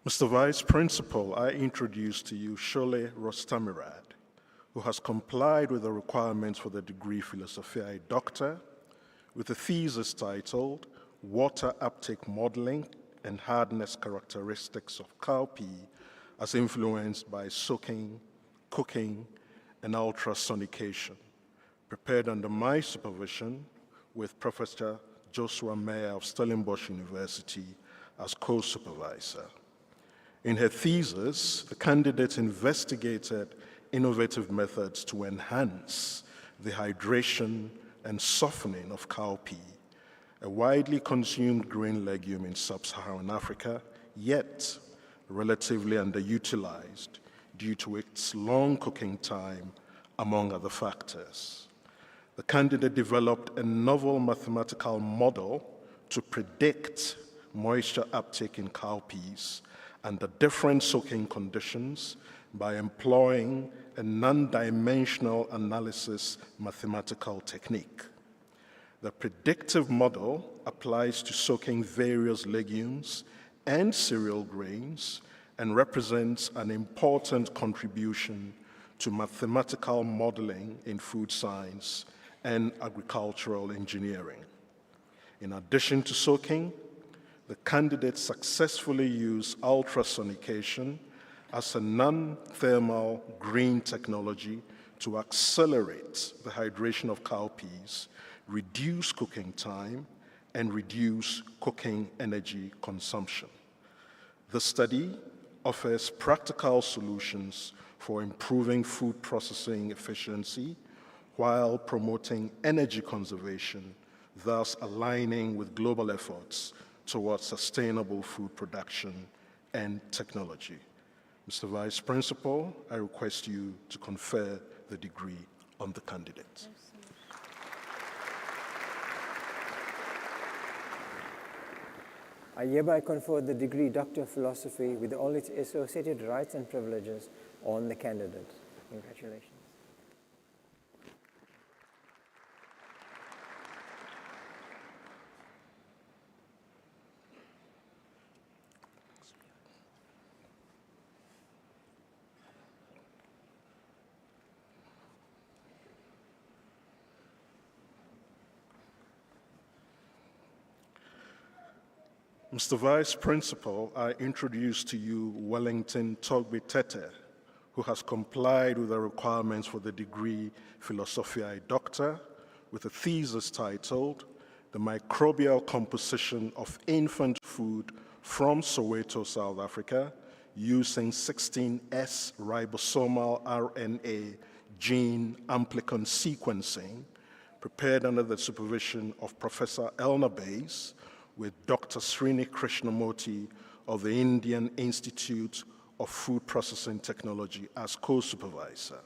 Mr. Vice Principal, I introduce to you Shole Rostamirad, who has complied with the requirements for the degree Philosophiae Doctor with a thesis titled Water Uptake Modeling and Hardness Characteristics of Cowpea as Influenced by Soaking, Cooking, and Ultrasonication, prepared under my supervision with Professor Joshua Mayer of Stellenbosch University as co-supervisor. In her thesis, the candidate investigated innovative methods to enhance the hydration and softening of cowpea, a widely consumed green legume in sub-Saharan Africa, yet relatively underutilized due to its long cooking time, among other factors. The candidate developed a novel mathematical model to predict moisture uptake in cowpeas under different soaking conditions by employing a non-dimensional analysis mathematical technique. The predictive model applies to soaking various legumes and cereal grains and represents an important contribution to mathematical modeling in food science and agricultural engineering. In addition to soaking, the candidates successfully use ultrasonication as a non-thermal green technology to accelerate the hydration of cowpeas, reduce cooking time, and reduce cooking energy consumption. The study offers practical solutions for improving food processing efficiency while promoting energy conservation, thus aligning with global efforts towards sustainable food production and technology. Mr. Vice Principal, I request you to confer the degree on the candidate. I hereby confer the degree Doctor of Philosophy with all its associated rights and privileges on the candidate. Congratulations. Mr. Vice Principal, I introduce to you Wellington Togbe Tete, who has complied with the requirements for the degree Philosophiae Doctor with a thesis titled The Microbial Composition of Infant Food from Soweto, South Africa, using 16S ribosomal RNA gene amplicon sequencing, prepared under the supervision of Professor Elna Bays, with Dr. Srini Krishnamurti of the Indian Institute of Food Processing Technology as co-supervisor.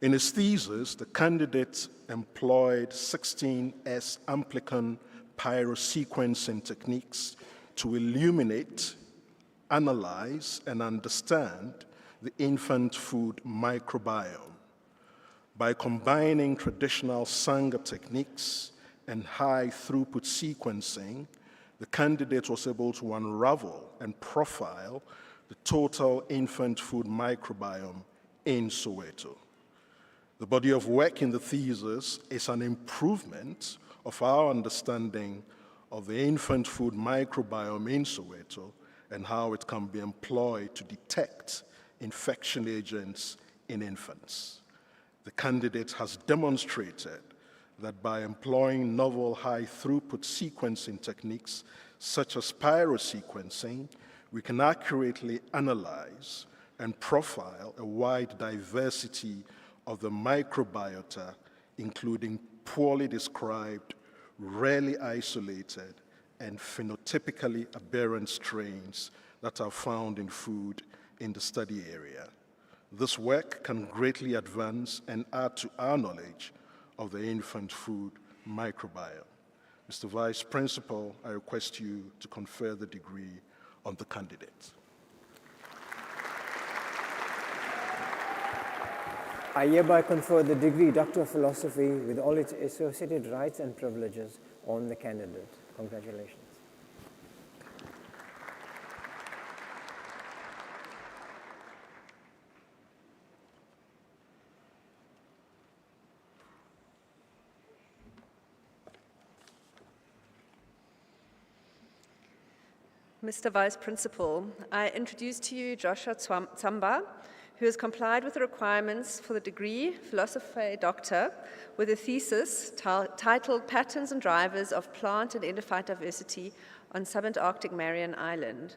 In his thesis, the candidate employed 16S amplicon pyrosequencing techniques to illuminate, analyze, and understand the infant food microbiome. By combining traditional Sanger techniques and high-throughput sequencing, the candidate was able to unravel and profile the total infant food microbiome in Soweto. The body of work in the thesis is an improvement of our understanding of the infant food microbiome in Soweto and how it can be employed to detect infection agents in infants. The candidate has demonstrated that by employing novel high-throughput sequencing techniques such as pyrosequencing, we can accurately analyze and profile a wide diversity of the microbiota, including poorly described, rarely isolated, and phenotypically aberrant strains that are found in food in the study area. This work can greatly advance and add to our knowledge of the infant food microbiome. Mr. Vice Principal, I request you to confer the degree on the candidate. I hereby confer the degree Doctor of Philosophy with all its associated rights and privileges on the candidate. Congratulations. Mr. Vice Principal, I introduce to you Joshua Tsamba, who has complied with the requirements for the degree Philosophiae Doctor with a thesis titled Patterns and Drivers of Plant and Endophyte Diversity on Subantarctic Marion Island,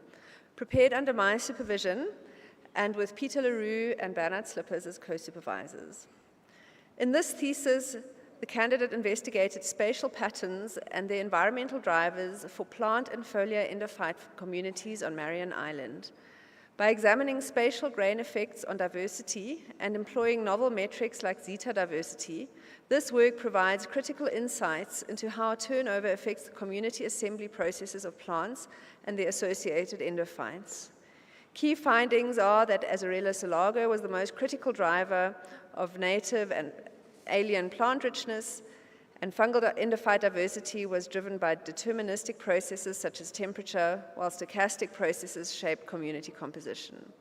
prepared under my supervision and with Peter LaRue and Bernard Slippers as co-supervisors. In this thesis, the candidate investigated spatial patterns and their environmental drivers for plant and foliar endophyte communities on Marion Island. By examining spatial grain effects on diversity and employing novel metrics like zeta diversity, this work provides critical insights into how turnover affects the community assembly processes of plants and the associated endophytes. Key findings are that Azorella solago was the most critical driver of native and alien plant richness, and fungal endophyte diversity was driven by deterministic processes such as temperature, while stochastic processes shape community composition.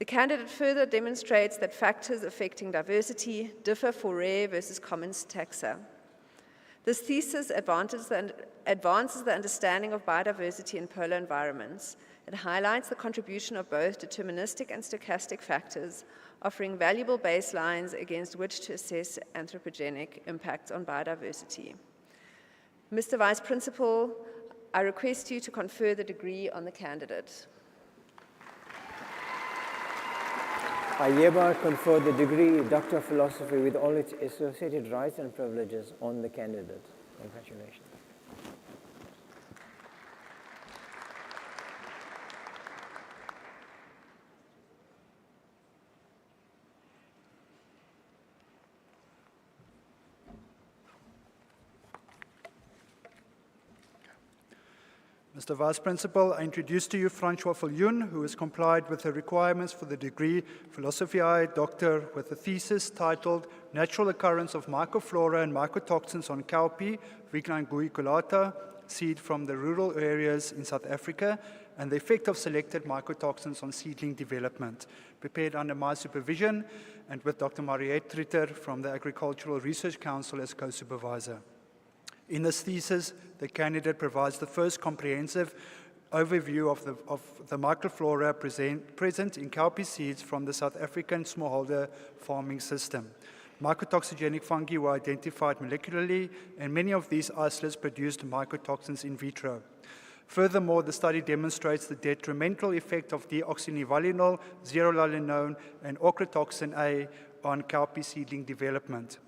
The candidate further demonstrates that factors affecting diversity differ for rare versus common taxa. This thesis advances the understanding of biodiversity in polar environments. It highlights the contribution of both deterministic and stochastic factors, offering valuable baselines against which to assess anthropogenic impacts on biodiversity. Mr. Vice Principal, I request you to confer the degree on the candidate. I hereby confer the degree Doctor of Philosophy with all its associated rights and privileges on the candidate. Congratulations. Mr. Vice Principal, I introduce to you Francois Viljoen, who has complied with the requirements for the degree Philosophiae Doctor with a thesis titled Natural Occurrence of Microflora and Mycotoxins on Cowpea, Viglanguiculata, seed from the rural areas in South Africa, and the effect of selected mycotoxins on seedling development, prepared under my supervision and with Dr. Mariette Ritter from the Agricultural Research Council as co-supervisor. In this thesis, the candidate provides the first comprehensive overview of the microflora present in cowpea seeds from the South African smallholder farming system. Mycotoxigenic fungi were identified molecularly, and many of these isolates produced mycotoxins in vitro. Furthermore, the study demonstrates the detrimental effect of deoxynivalenol, zearalenone, and ochratoxin A on cowpea seedling development.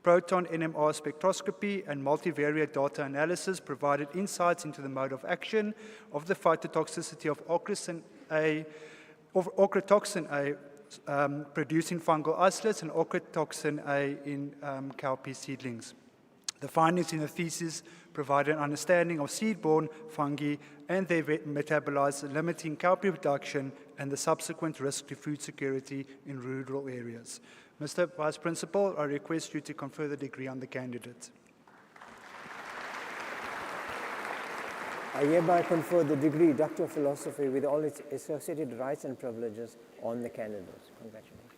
Proton NMR spectroscopy and multivariate data analysis provided insights into the mode of action of the phytotoxicity of ochratoxin A producing fungal isolates and ochratoxin A in cowpea seedlings. The findings in the thesis provide an understanding of seed-borne fungi and their metabolites, limiting cowpea production and the subsequent risk to food security in rural areas. Mr. Vice Principal, I request you to confer the degree on the candidate. I hereby confer the degree Doctor of Philosophy with all its associated rights and privileges on the candidate. Congratulations.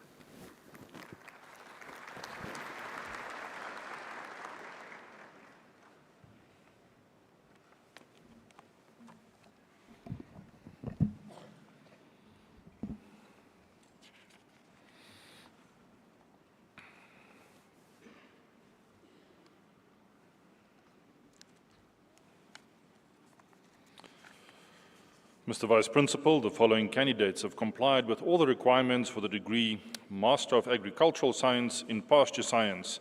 Mr. Vice Principal, the following candidates have complied with all the requirements for the degree Master of Agricultural Science in Pasture Science.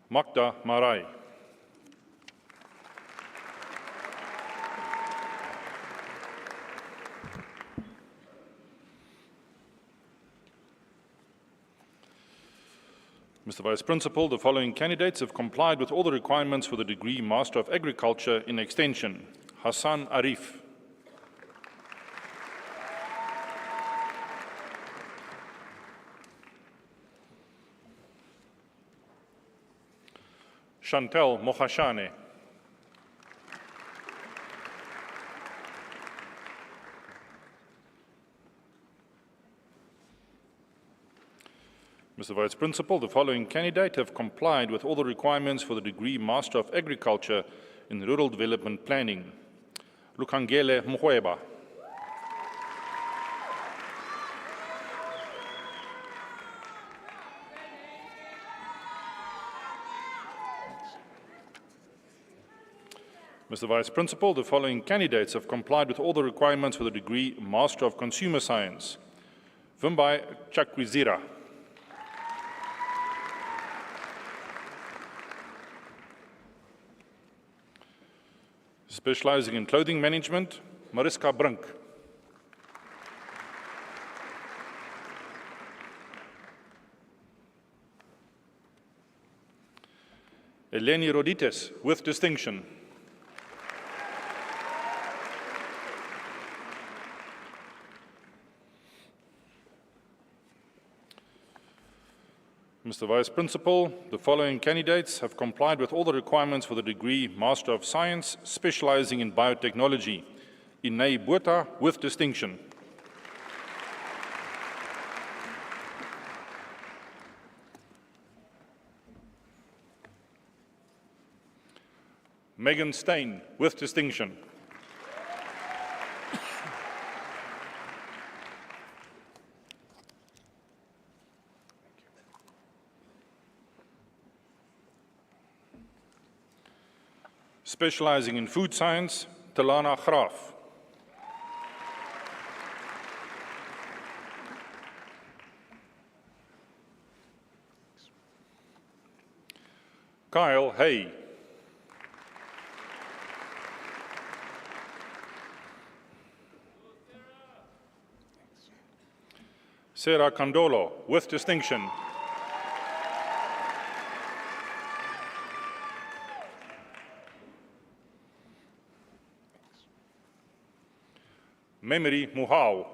Magda Marai. Mr. Vice Principal, the following candidates have complied with all the requirements for the degree Master of Agriculture in Extension. Hassan Arif. Chantel Mohashane. Mr. Vice Principal, the following candidate have complied with all the requirements for the degree Master of Agriculture in Rural Development Planning. Lukangele Mhweba. Mr. Vice Principal, the following candidates have complied with all the requirements for the degree Master of Consumer Science. Vimbai Chakwizira. Specializing in clothing management, Mariska Brink. Eleni Rodites, with distinction. Mr. Vice Principal, the following candidates have complied with all the requirements for the degree Master of Science, specializing in biotechnology. Inay Botha, with distinction. Megan Stein, with distinction. Specializing in food science, Talana Graaf. Kyle Hay. Sarah Condolo, with distinction. Memory Muhau.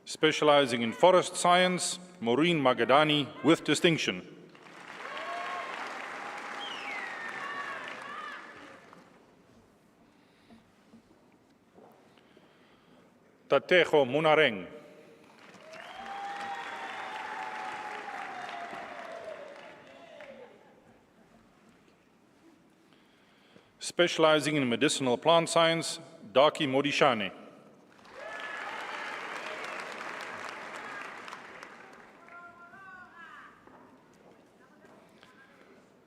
Specializing in forest science, Maureen Magadani, with distinction. Tatejo Munareng. Specializing in medicinal plant science, Daki Modishane.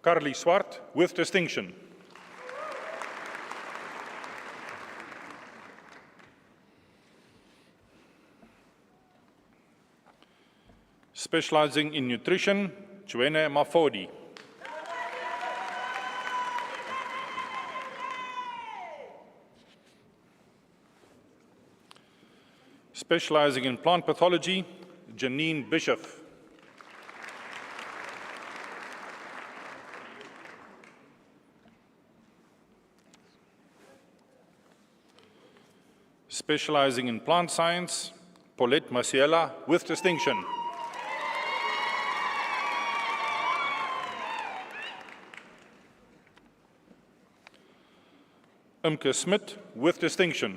Carly Swart, with distinction. Specializing in nutrition, Chwene Mafodi. Specializing in plant pathology, Janine Bishop. Specializing in plant science, Paulette Masiela, with distinction. Imke Smit, with distinction.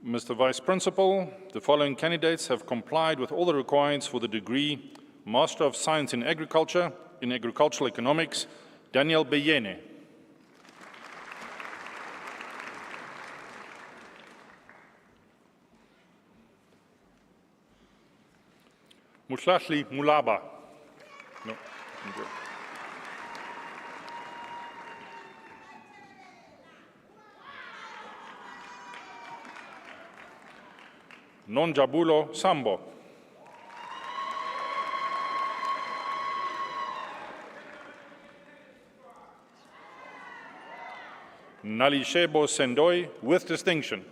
Mr. Vice Principal, the following candidates have complied with all the requirements for the degree Master of Science in Agriculture, in Agricultural Economics, Daniel Beyene. Muhlahli Mulaba. No, thank you. Nonjabulo Sambo. Nalishebo Sendoi, with distinction.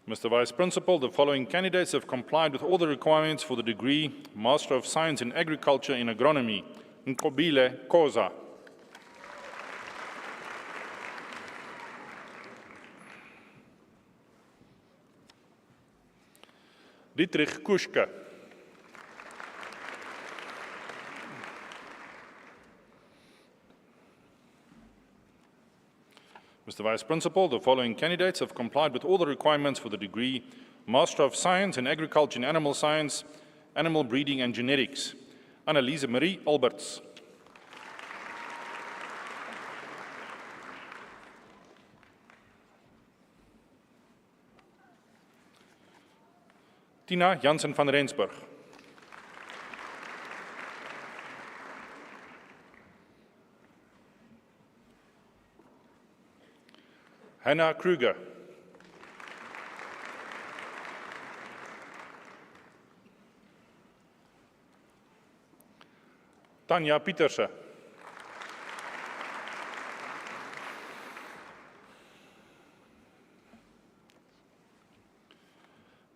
Mr. Vice Principal, the following candidates have complied with all the requirements for the degree Master of Science in Agriculture in Agronomy, Nkobile Koza. Dietrich Kuschke. Mr. Vice Principal, the following candidates have complied with all the requirements for the degree Master of Science in Agriculture and Animal Science, Animal Breeding and Genetics. Anneliese Marie Alberts. Tina Jansen van Rensburg. Hannah Kruger. Tanja Pieterse.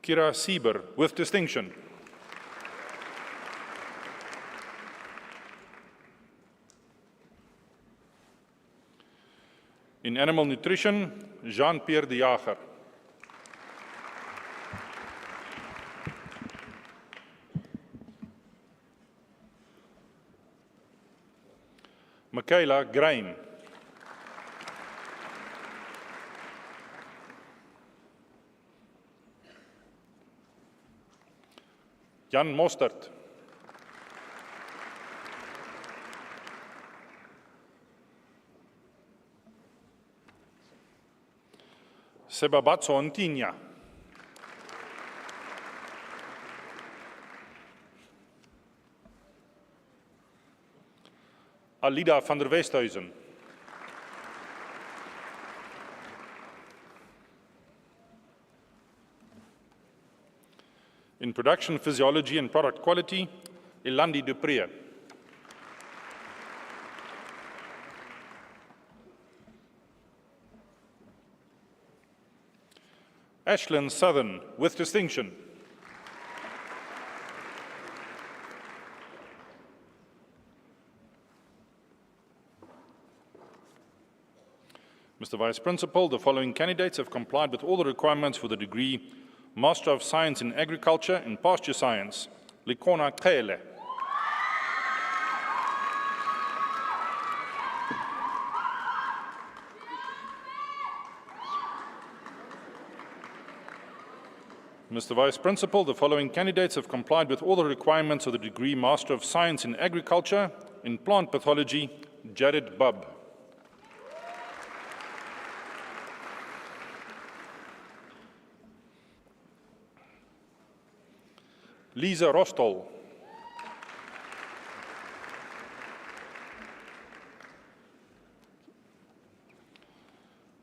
Kira Sieber, with distinction. In animal nutrition, Jean-Pierre de Jager. Michaela Grein. Jan Mostert. Sebabatso Antinia. Alida van der Westhuizen. In production physiology and product quality, Elandi Dupree. Ashlyn Southern, with distinction. Mr. Vice Principal, the following candidates have complied with all the requirements for the degree Master of Science in Agriculture and Pasture Science. Likona Kele. Mr. Vice Principal, the following candidates have complied with all the requirements of the degree Master of Science in Agriculture in Plant Pathology. Jared Bubb. Lisa Rostol.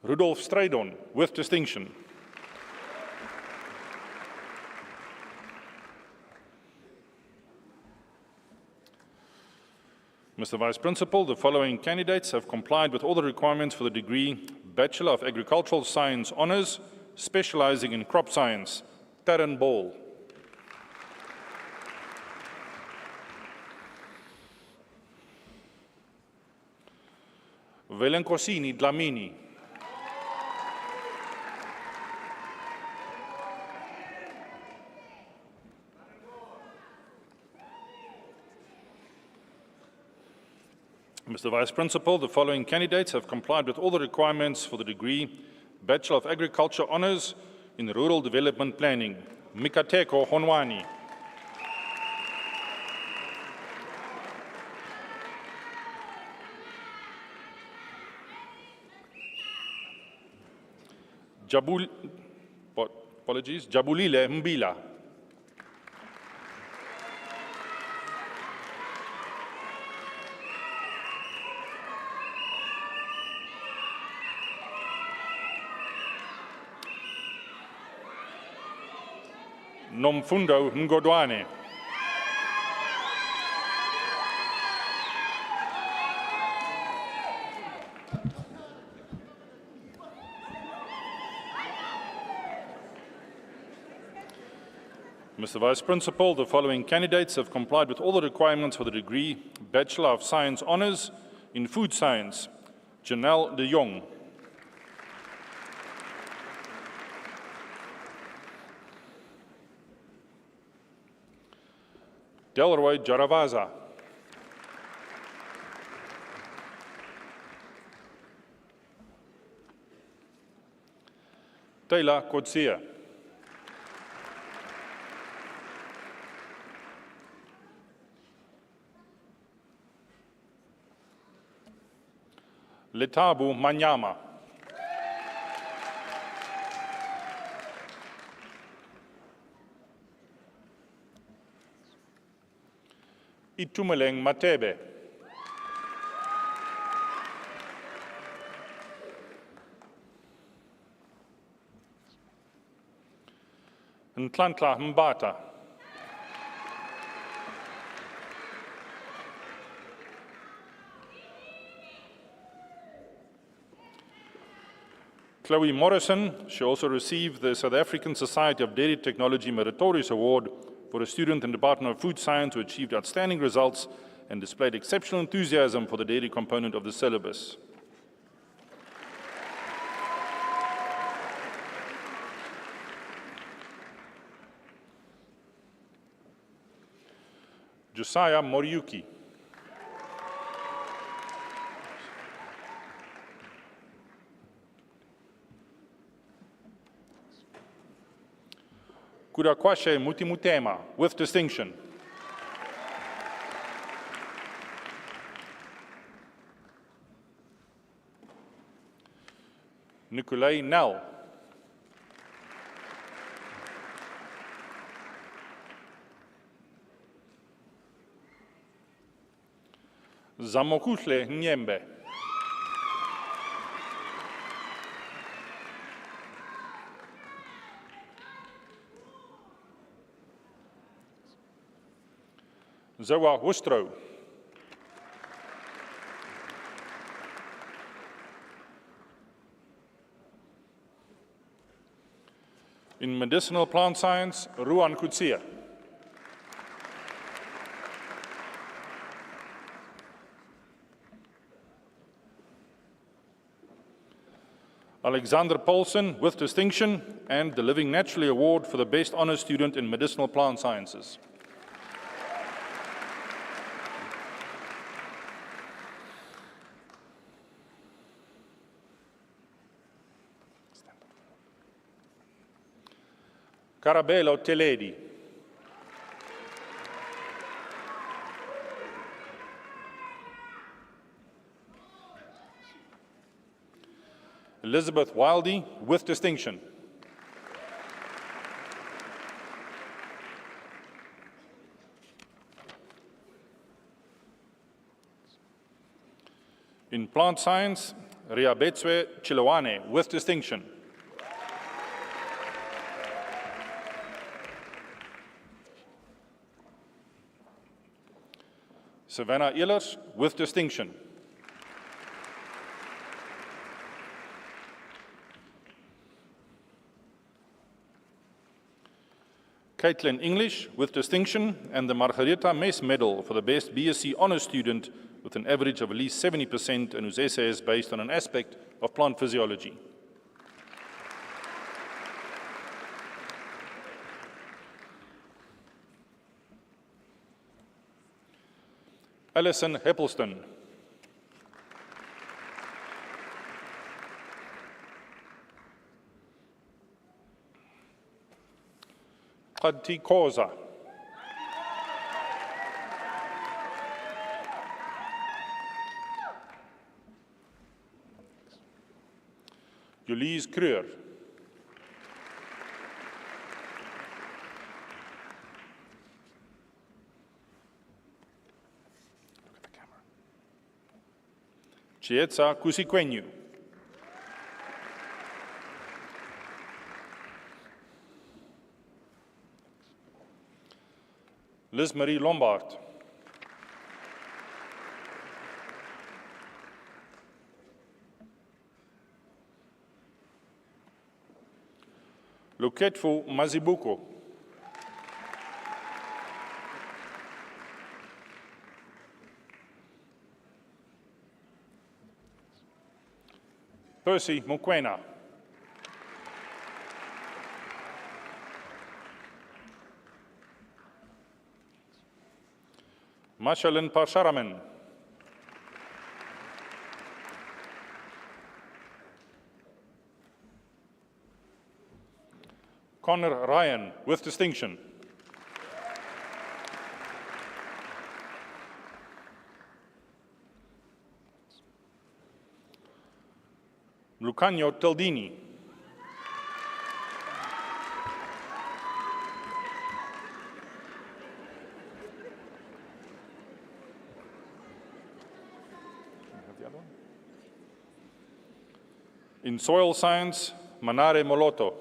Rudolf Strijdon, with distinction. Mr. Vice Principal, the following candidates have complied with all the requirements for the degree Bachelor of Agricultural Science Honours, specializing in crop science. Taryn Ball. Velenkosini Dlamini. Mr. Vice Principal, the following candidates have complied with all the requirements for the degree Bachelor of Agriculture Honours in Rural Development Planning. Mikateko Honwani. Jabulile Mbila. Nomfundo Ngodwane. Mr. Vice Principal, the following candidates have complied with all the requirements for the degree Bachelor of Science Honours in Food Science. Janelle de Jong. Delroy Jaravaza. Taylor Kodsia. Letabu Manyama. Itumeleng Matebe. Ntlantla Mbata. Chloe Morrison, she also received the South African Society of Dairy Technology Meritorious Award for a student in the Department of Food Science who achieved outstanding results and displayed exceptional enthusiasm for the dairy component of the syllabus. Josiah Moriuki. Kurakwashe Mutimutema, with distinction. Nicolai Nel. Zamokuhle Nyembe. Zoa Wustro. In medicinal plant science, Ruan Kutsia. Alexander Paulsen, with distinction, and the Living Naturally Award for the Best Honours Student in Medicinal Plant Sciences. Carabello Teledi. Elizabeth Wildy, with distinction. In plant science, Riabetswe Chilowane, with distinction. Savannah Ehlers, with distinction. Caitlin English, with distinction, and the Margarita Mess Medal for the Best BSc Honours Student with an average of at least 70% and whose essay is based on an aspect of plant physiology. Alison Heppelston. Qadti Koza. Julise Kreur. Chietza Kusikwenyu. Liz Marie Lombard. Luketfu Mazibuko. Percy Mukwena. Mashalin Parsharaman. Connor Ryan, with distinction. Lucanio Taldini. In soil science, Manare Moloto.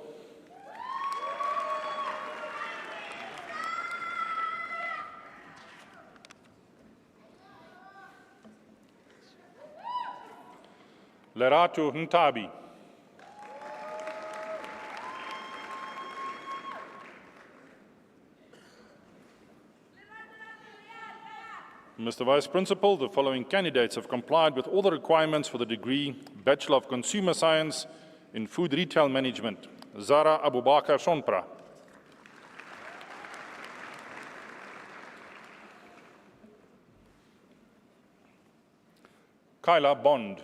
Leratu Ntabi. Mr. Vice Principal, the following candidates have complied with all the requirements for the degree Bachelor of Consumer Science in Food Retail Management. Zara Abubakar Shonpra. Kyla Bond.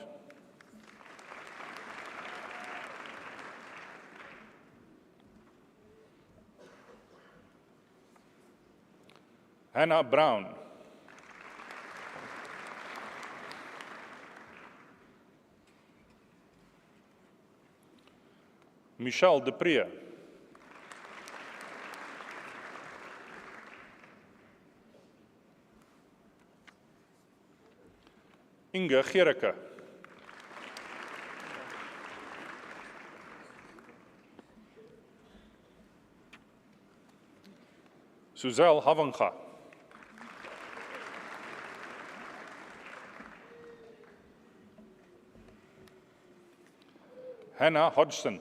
Hannah Brown. Michelle Depree. Inge Gericke. Suzelle Havenga. Hannah Hodgson.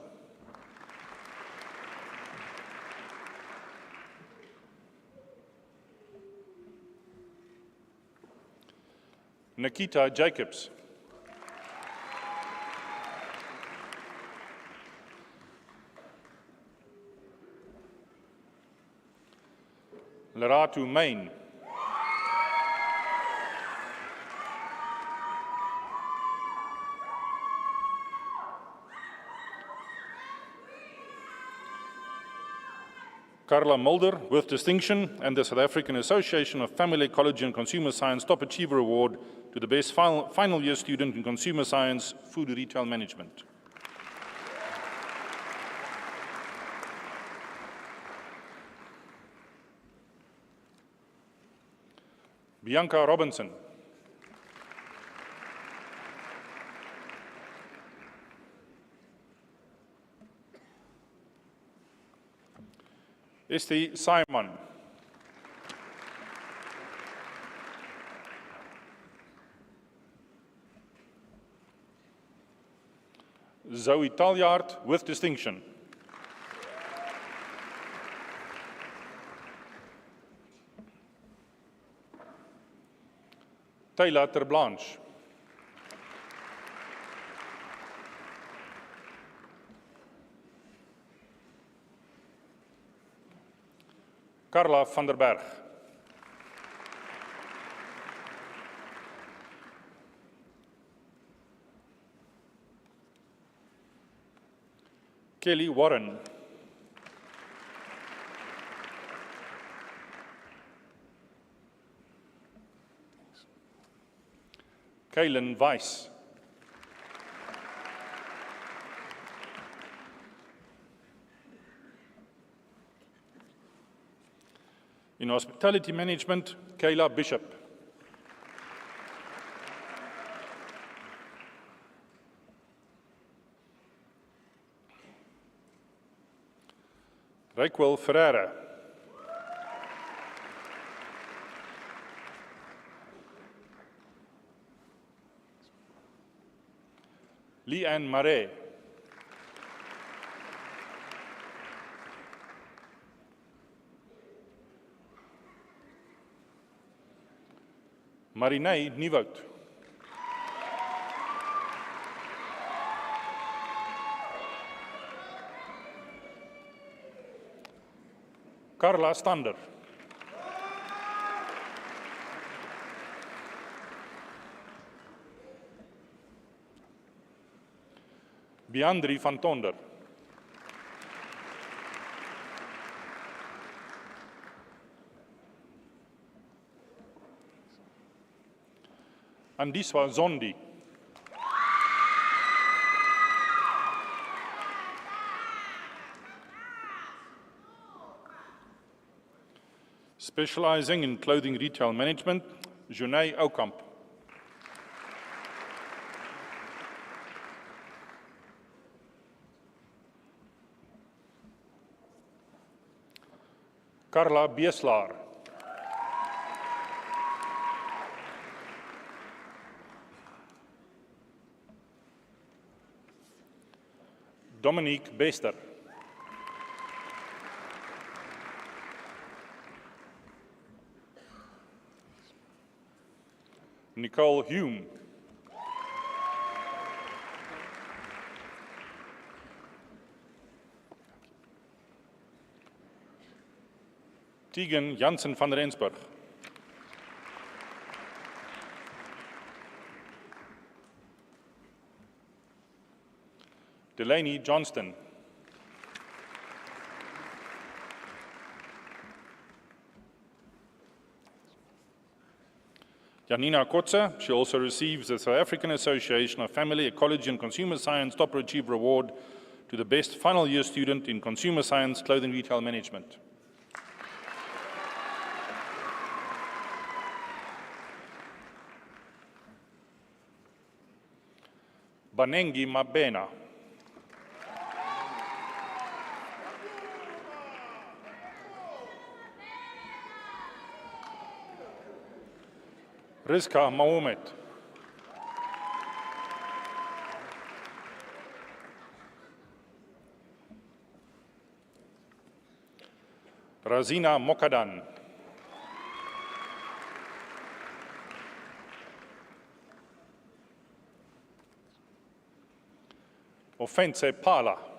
Nikita Jacobs. Leratu Main. Carla Mulder, with distinction, and the South African Association of Family Ecology and Consumer Science Top Achiever Award to the best final year student in Consumer Science, Food Retail Management. Bianca Robinson. Esti Simon. Zoe Taljaard, with distinction. Taylor Terblanche. Carla van der Berg. Kelly Warren. Kaylin Weiss. In hospitality management, Kayla Bishop. Raquel Ferreira. Leanne Marais. Marinay Nieuwoud. Carla Stander. Biandri van Tonder. Andiswa Zondi. Specializing in clothing retail management, Junay Oukamp. Carla Bieslaar. Dominique Bester. Nicole Hume. Tegan Jansen van der Ensburg. Delaney Johnston. Janina Kotze, she also receives the South African Association of Family, Ecology and Consumer Science Top Achiever Award to the best final year student in Consumer Science Clothing Retail Management. Banengi Mabena. Rizka Mahomet. Razina Mokadan. Offense Pala.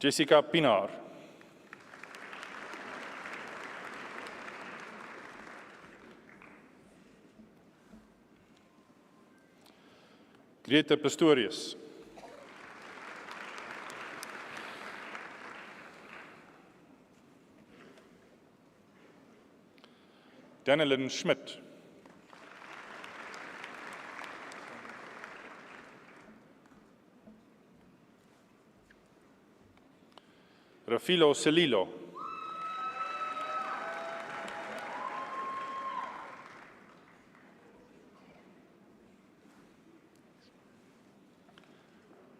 Jessica Pinar. Grete Pistorius. Danelin Schmidt. Rafilo Celilo.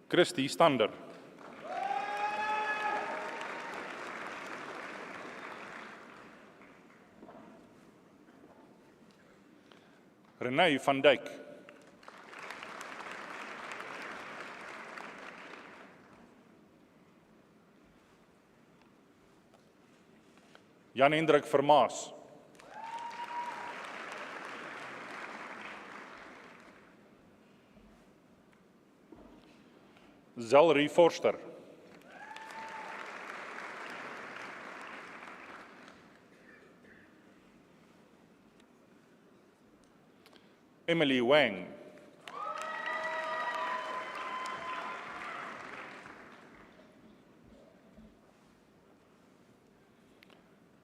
Christy Stander. Renee van Dijk. Jan-Hendrik Vermaas. Zelri Forster. Emily Wang.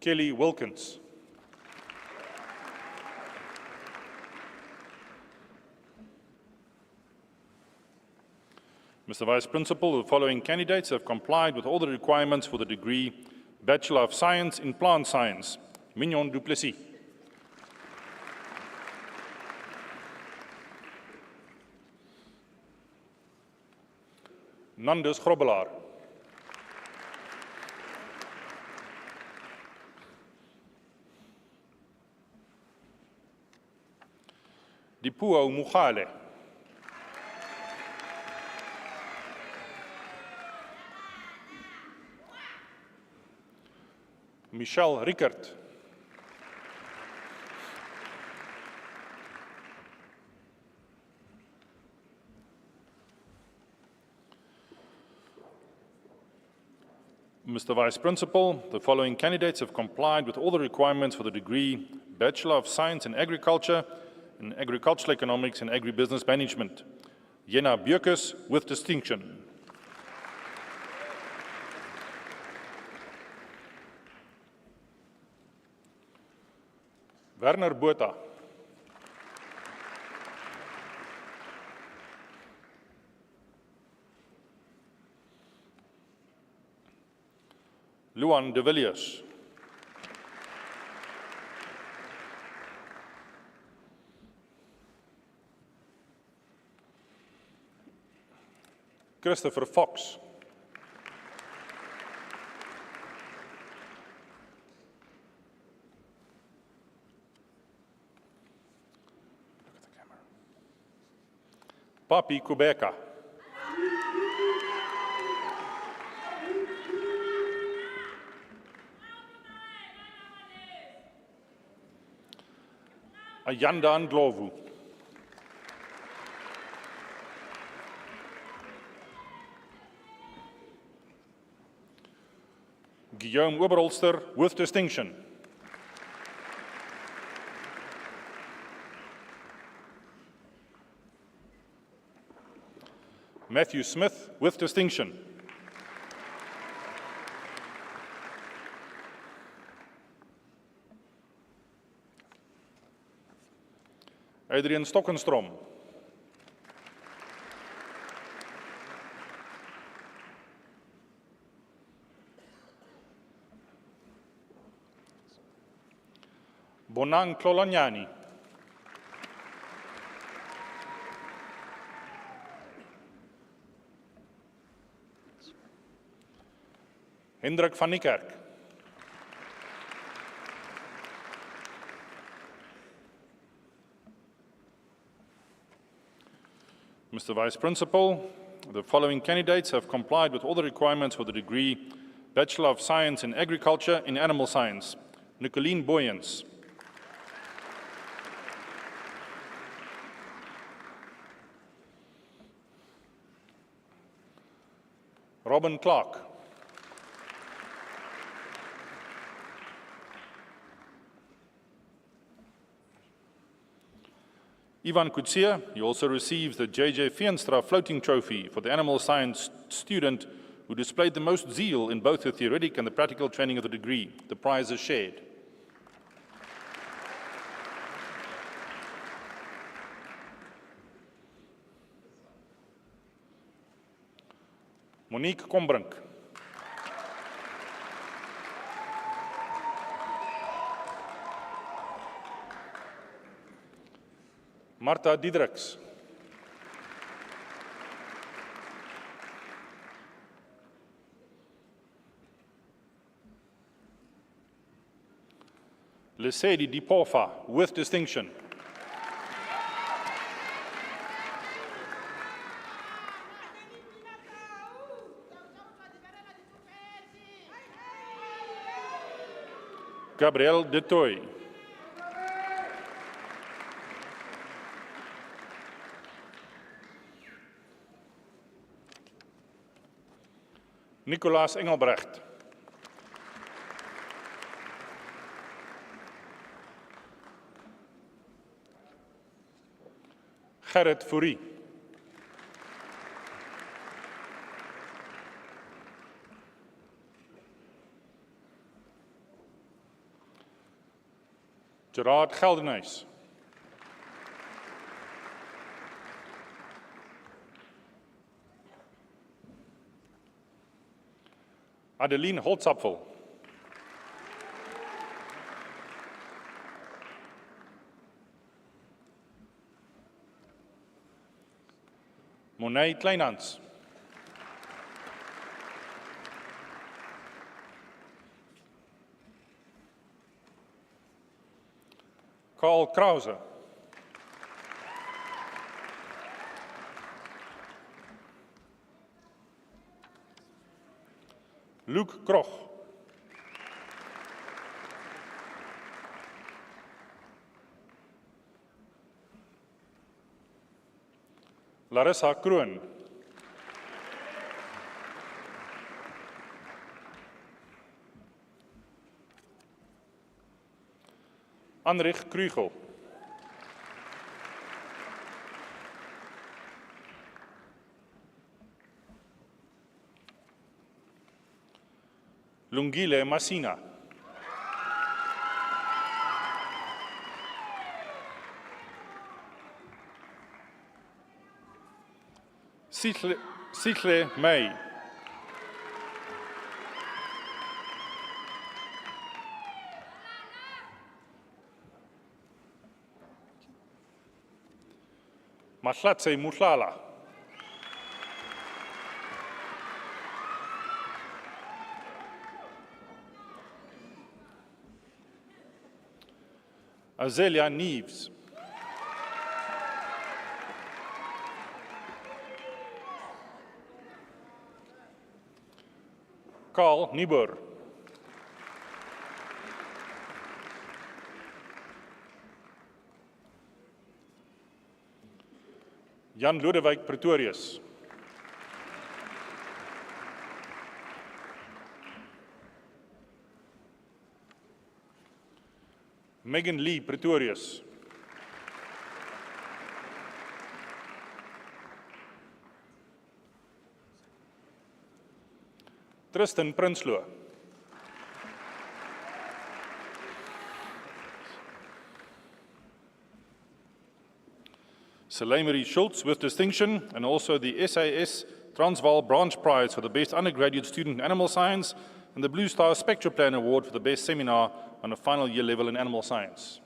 Kelly Wilkins. Mr. Vice Principal, the following candidates have complied with all the requirements for the degree Bachelor of Science in Plant Science. Mignon Duplessis. Nandus Grobbelaar. Dipuo Mugale. Michelle Rickert. Mr. Vice Principal, the following candidates have complied with all the requirements for the degree Bachelor of Science in Agriculture, in Agricultural Economics and Agribusiness Management. Jenna Björkes with distinction. Werner Botha. Luan de Villiers. Christopher Fox. Papi Kubeka. Ayanda Ndlovu. Guillaume Oberholster, with distinction. Matthew Smith, with distinction. Adrian Stockenstrom. Bonang Klolanyani. Hendrik van Niekerk. Mr. Vice Principal, the following candidates have complied with all the requirements for the degree Bachelor of Science in Agriculture in Animal Science. Nicoline Boyens. Robin Clark. Ivan Kutsia, he also receives the J.J. Veenstra Floating Trophy for the animal science student who displayed the most zeal in both the theoretic and the practical training of the degree. The prize is shared. Monique Kombrink. Marta Diedrichs. Lesedi Dipofa, with distinction. Gabriel de Toy. Nicolaas Engelbrecht. Gerrit Fourie. Gerard Geldenhuys. Adeline Holtzapfel. Monet Kleinhans. Karl Krause. Luc Kroch. Larissa Kroon. Anrich Krugel. Lungile Masina. Sichle May. Mahlatse Muhlala. Azelia Neves. Karl Niebuhr. Jan Lodewijk Pretorius. Megan Lee Pretorius. Tristan Prinsloo. Selene Marie Schultz with distinction, and also the SAS Transvaal Branch Prize for the Best Undergraduate Student in Animal Science, and the Blue Star Spectroplan Award for the Best Seminar on a final year level in Animal Science.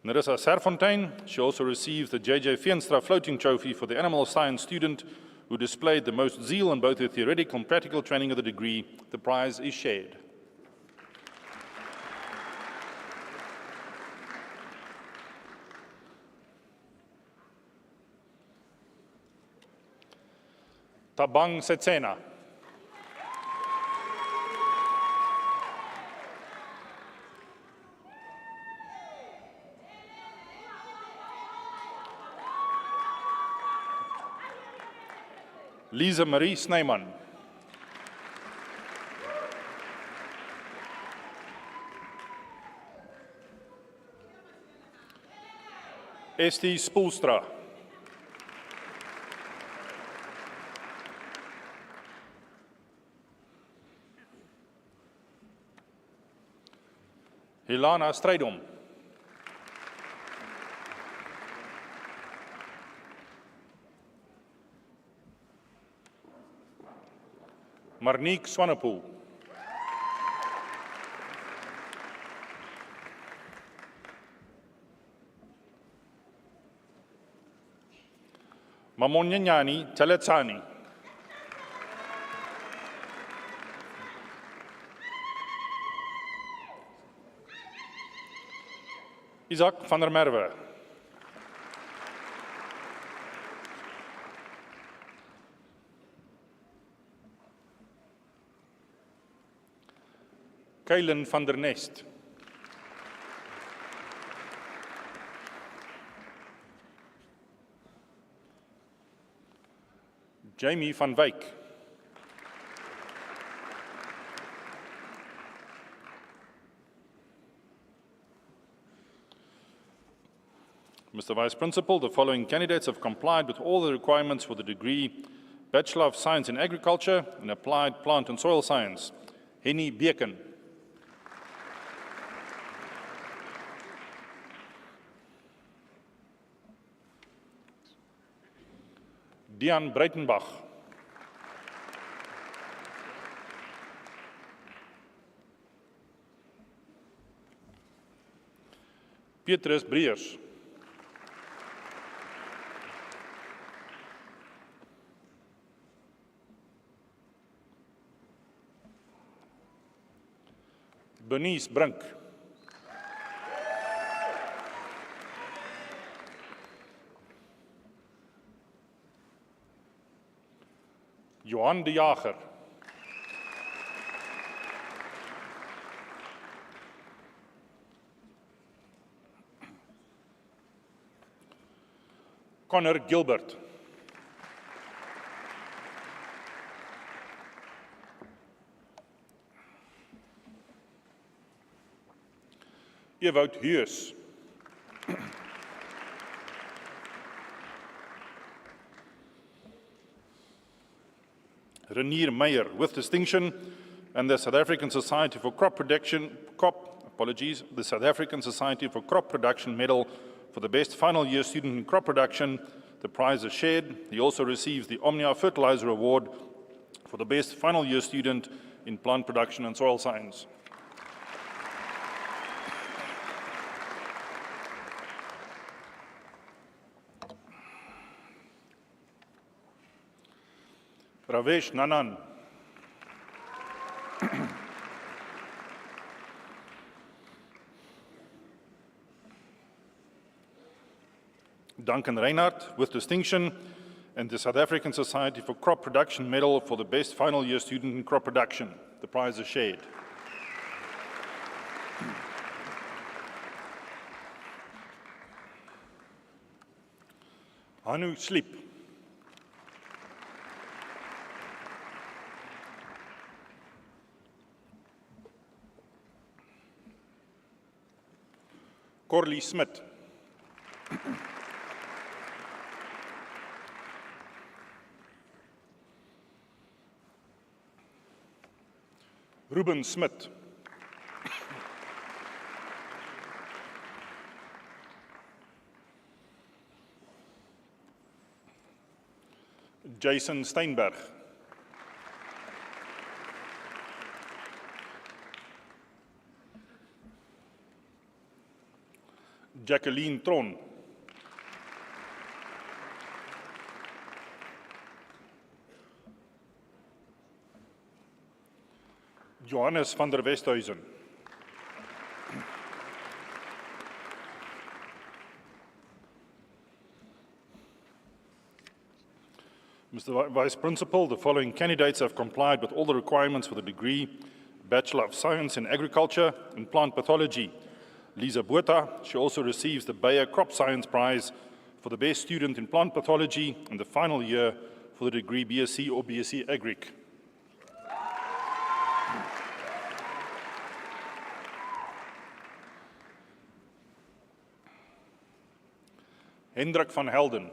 Narissa Serfontein, she also received the J.J. Veenstra Floating Trophy for the Animal Science student who displayed the most zeal in both the theoretical and practical training of the degree. The prize is shared. Tabang Setsena. Lisa Marie Snyman. Estie Spoelstra. Helena Strydom. Marnique Swanepoel. Mamonyanyani Teletsani. Isaac van der Merwe. Kylen van der Nest. Jamie van Wyk. Mr. Vice Principal, the following candidates have complied with all the requirements for the degree Bachelor of Science in Agriculture and Applied Plant and Soil Science. Henny Beken. Dian Breitenbach. Petrus Breers. Bernice Brink. Johan de Jager. Connor Gilbert. Ewout Heus. Renier Meyer with distinction, and the South African Society for Crop Production, the South African Society for Crop Production Medal for the best final year student in crop production. The prize is shared. He also receives the Omnia Fertilizer Award for the best final year student in plant production and soil science. Ravesh Nanan. Duncan Reinhardt with distinction, and the South African Society for Crop Production Medal for the best final year student in crop production. The prize is shared. Hanu Sleep. Corley Smith. Ruben Smith. Jason Steinberg. Jacqueline Tron. Johannes van der Westhuizen. Mr. Vice Principal, the following candidates have complied with all the requirements for the degree Bachelor of Science in Agriculture and Plant Pathology. Lisa Botha, she also receives the Bayer Crop Science Prize for the best student in plant pathology in the final year for the degree BSc or BSc Agric. Hendrik van Helden.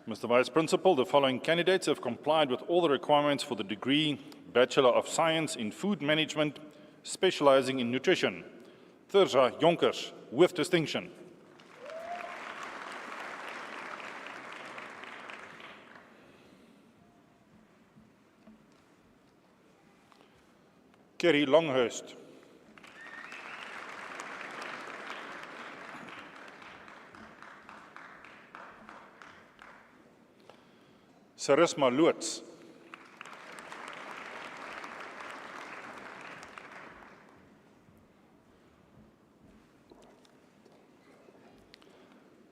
Mr. Vice Principal, the following candidates have complied with all the requirements for the degree Bachelor of Science in Food Management, specializing in nutrition. Thurza Jonkers, with distinction. Kerry Longhurst. Sarisma Loots.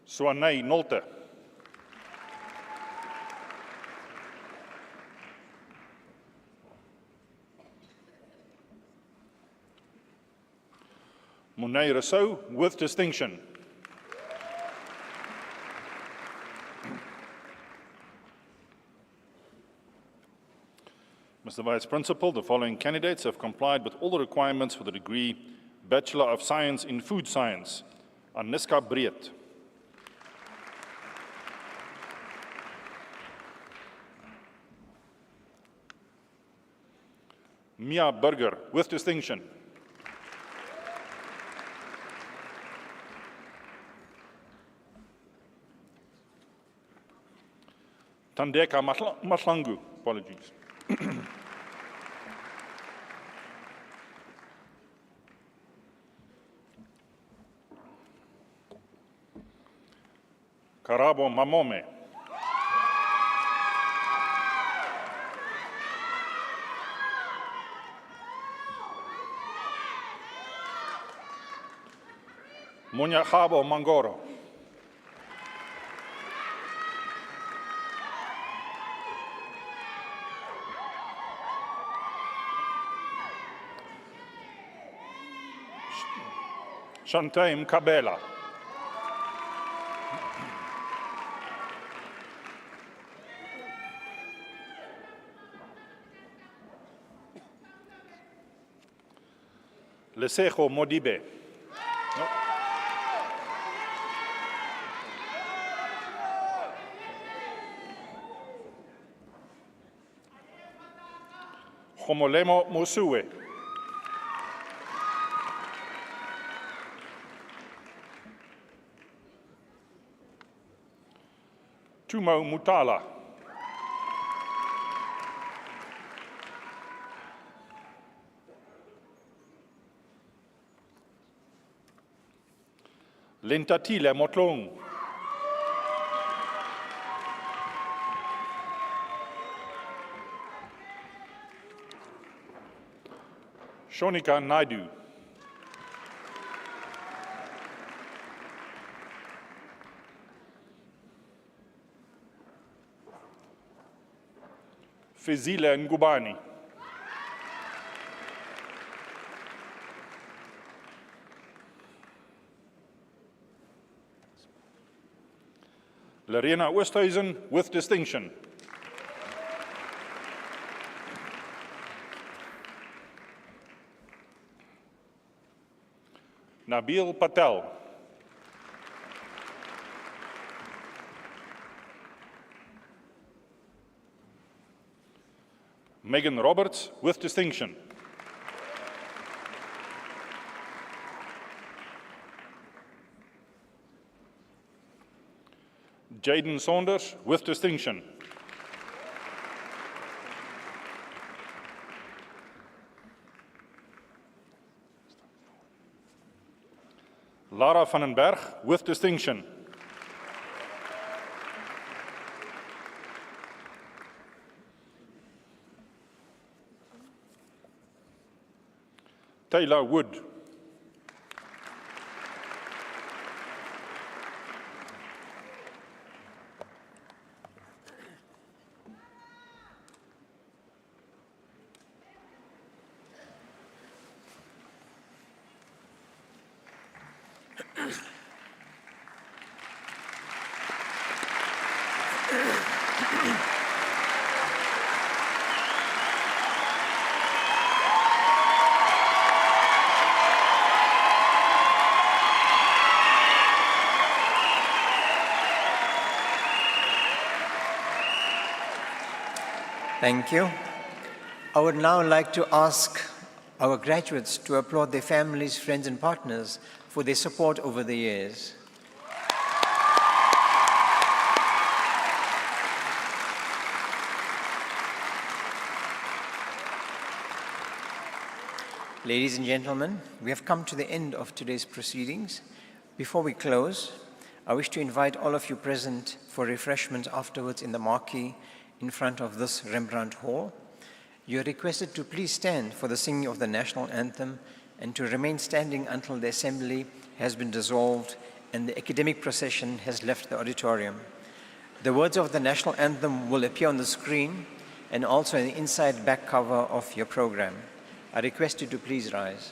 Swanay Nolte. Monet Rousseau, with distinction. Mr. Vice Principal, the following candidates have complied with all the requirements for the degree Bachelor of Science in Food Science. Aniska Breed. Mia Burger, with distinction. Tandeka Matlangu, apologies. Karabo Mamome. Munyahabo Mangoro. Shantaim Kabela. Lesejo Modibe. No. Homolemo Mosue. Tumo Mutala. Lentatile Motlong. Shonika Naidu. Fezile Ngubani. Lorena Oosthuizen with distinction. Nabil Patel. Megan Roberts with distinction. Jaden Saunders with distinction. Lara van den Berg with distinction. Taylor Wood. Thank you. I would now like to ask our graduates to applaud their families, friends, and partners for their support over the years. Ladies and gentlemen, we have come to the end of today's proceedings. Before we close, I wish to invite all of you present for refreshments afterwards in the marquee in front of this Rembrandt Hall. You are requested to please stand for the singing of the national anthem and to remain standing until the assembly has been dissolved and the academic procession has left the auditorium. The words of the national anthem will appear on the screen and also in the inside back cover of your program. I request you to please rise.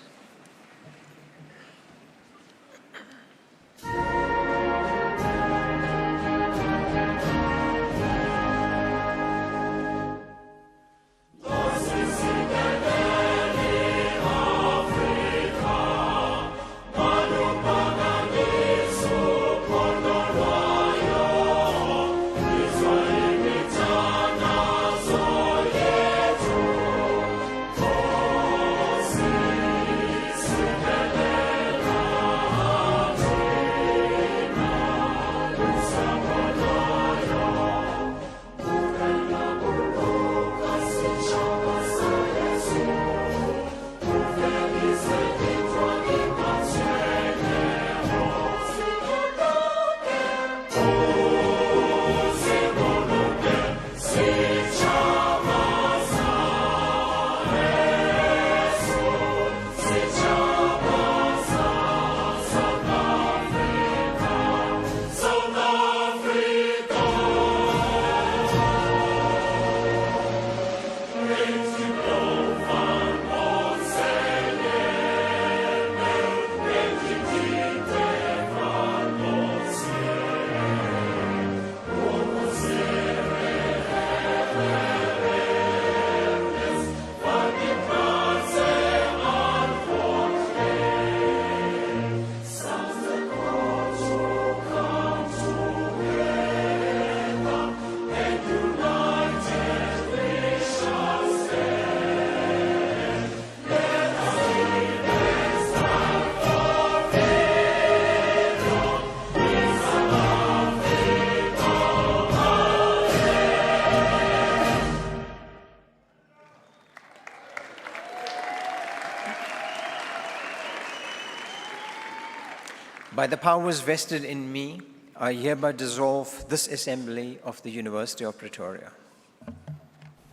By the powers vested in me, I hereby dissolve this assembly of the University of Pretoria.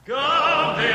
Gaudeamus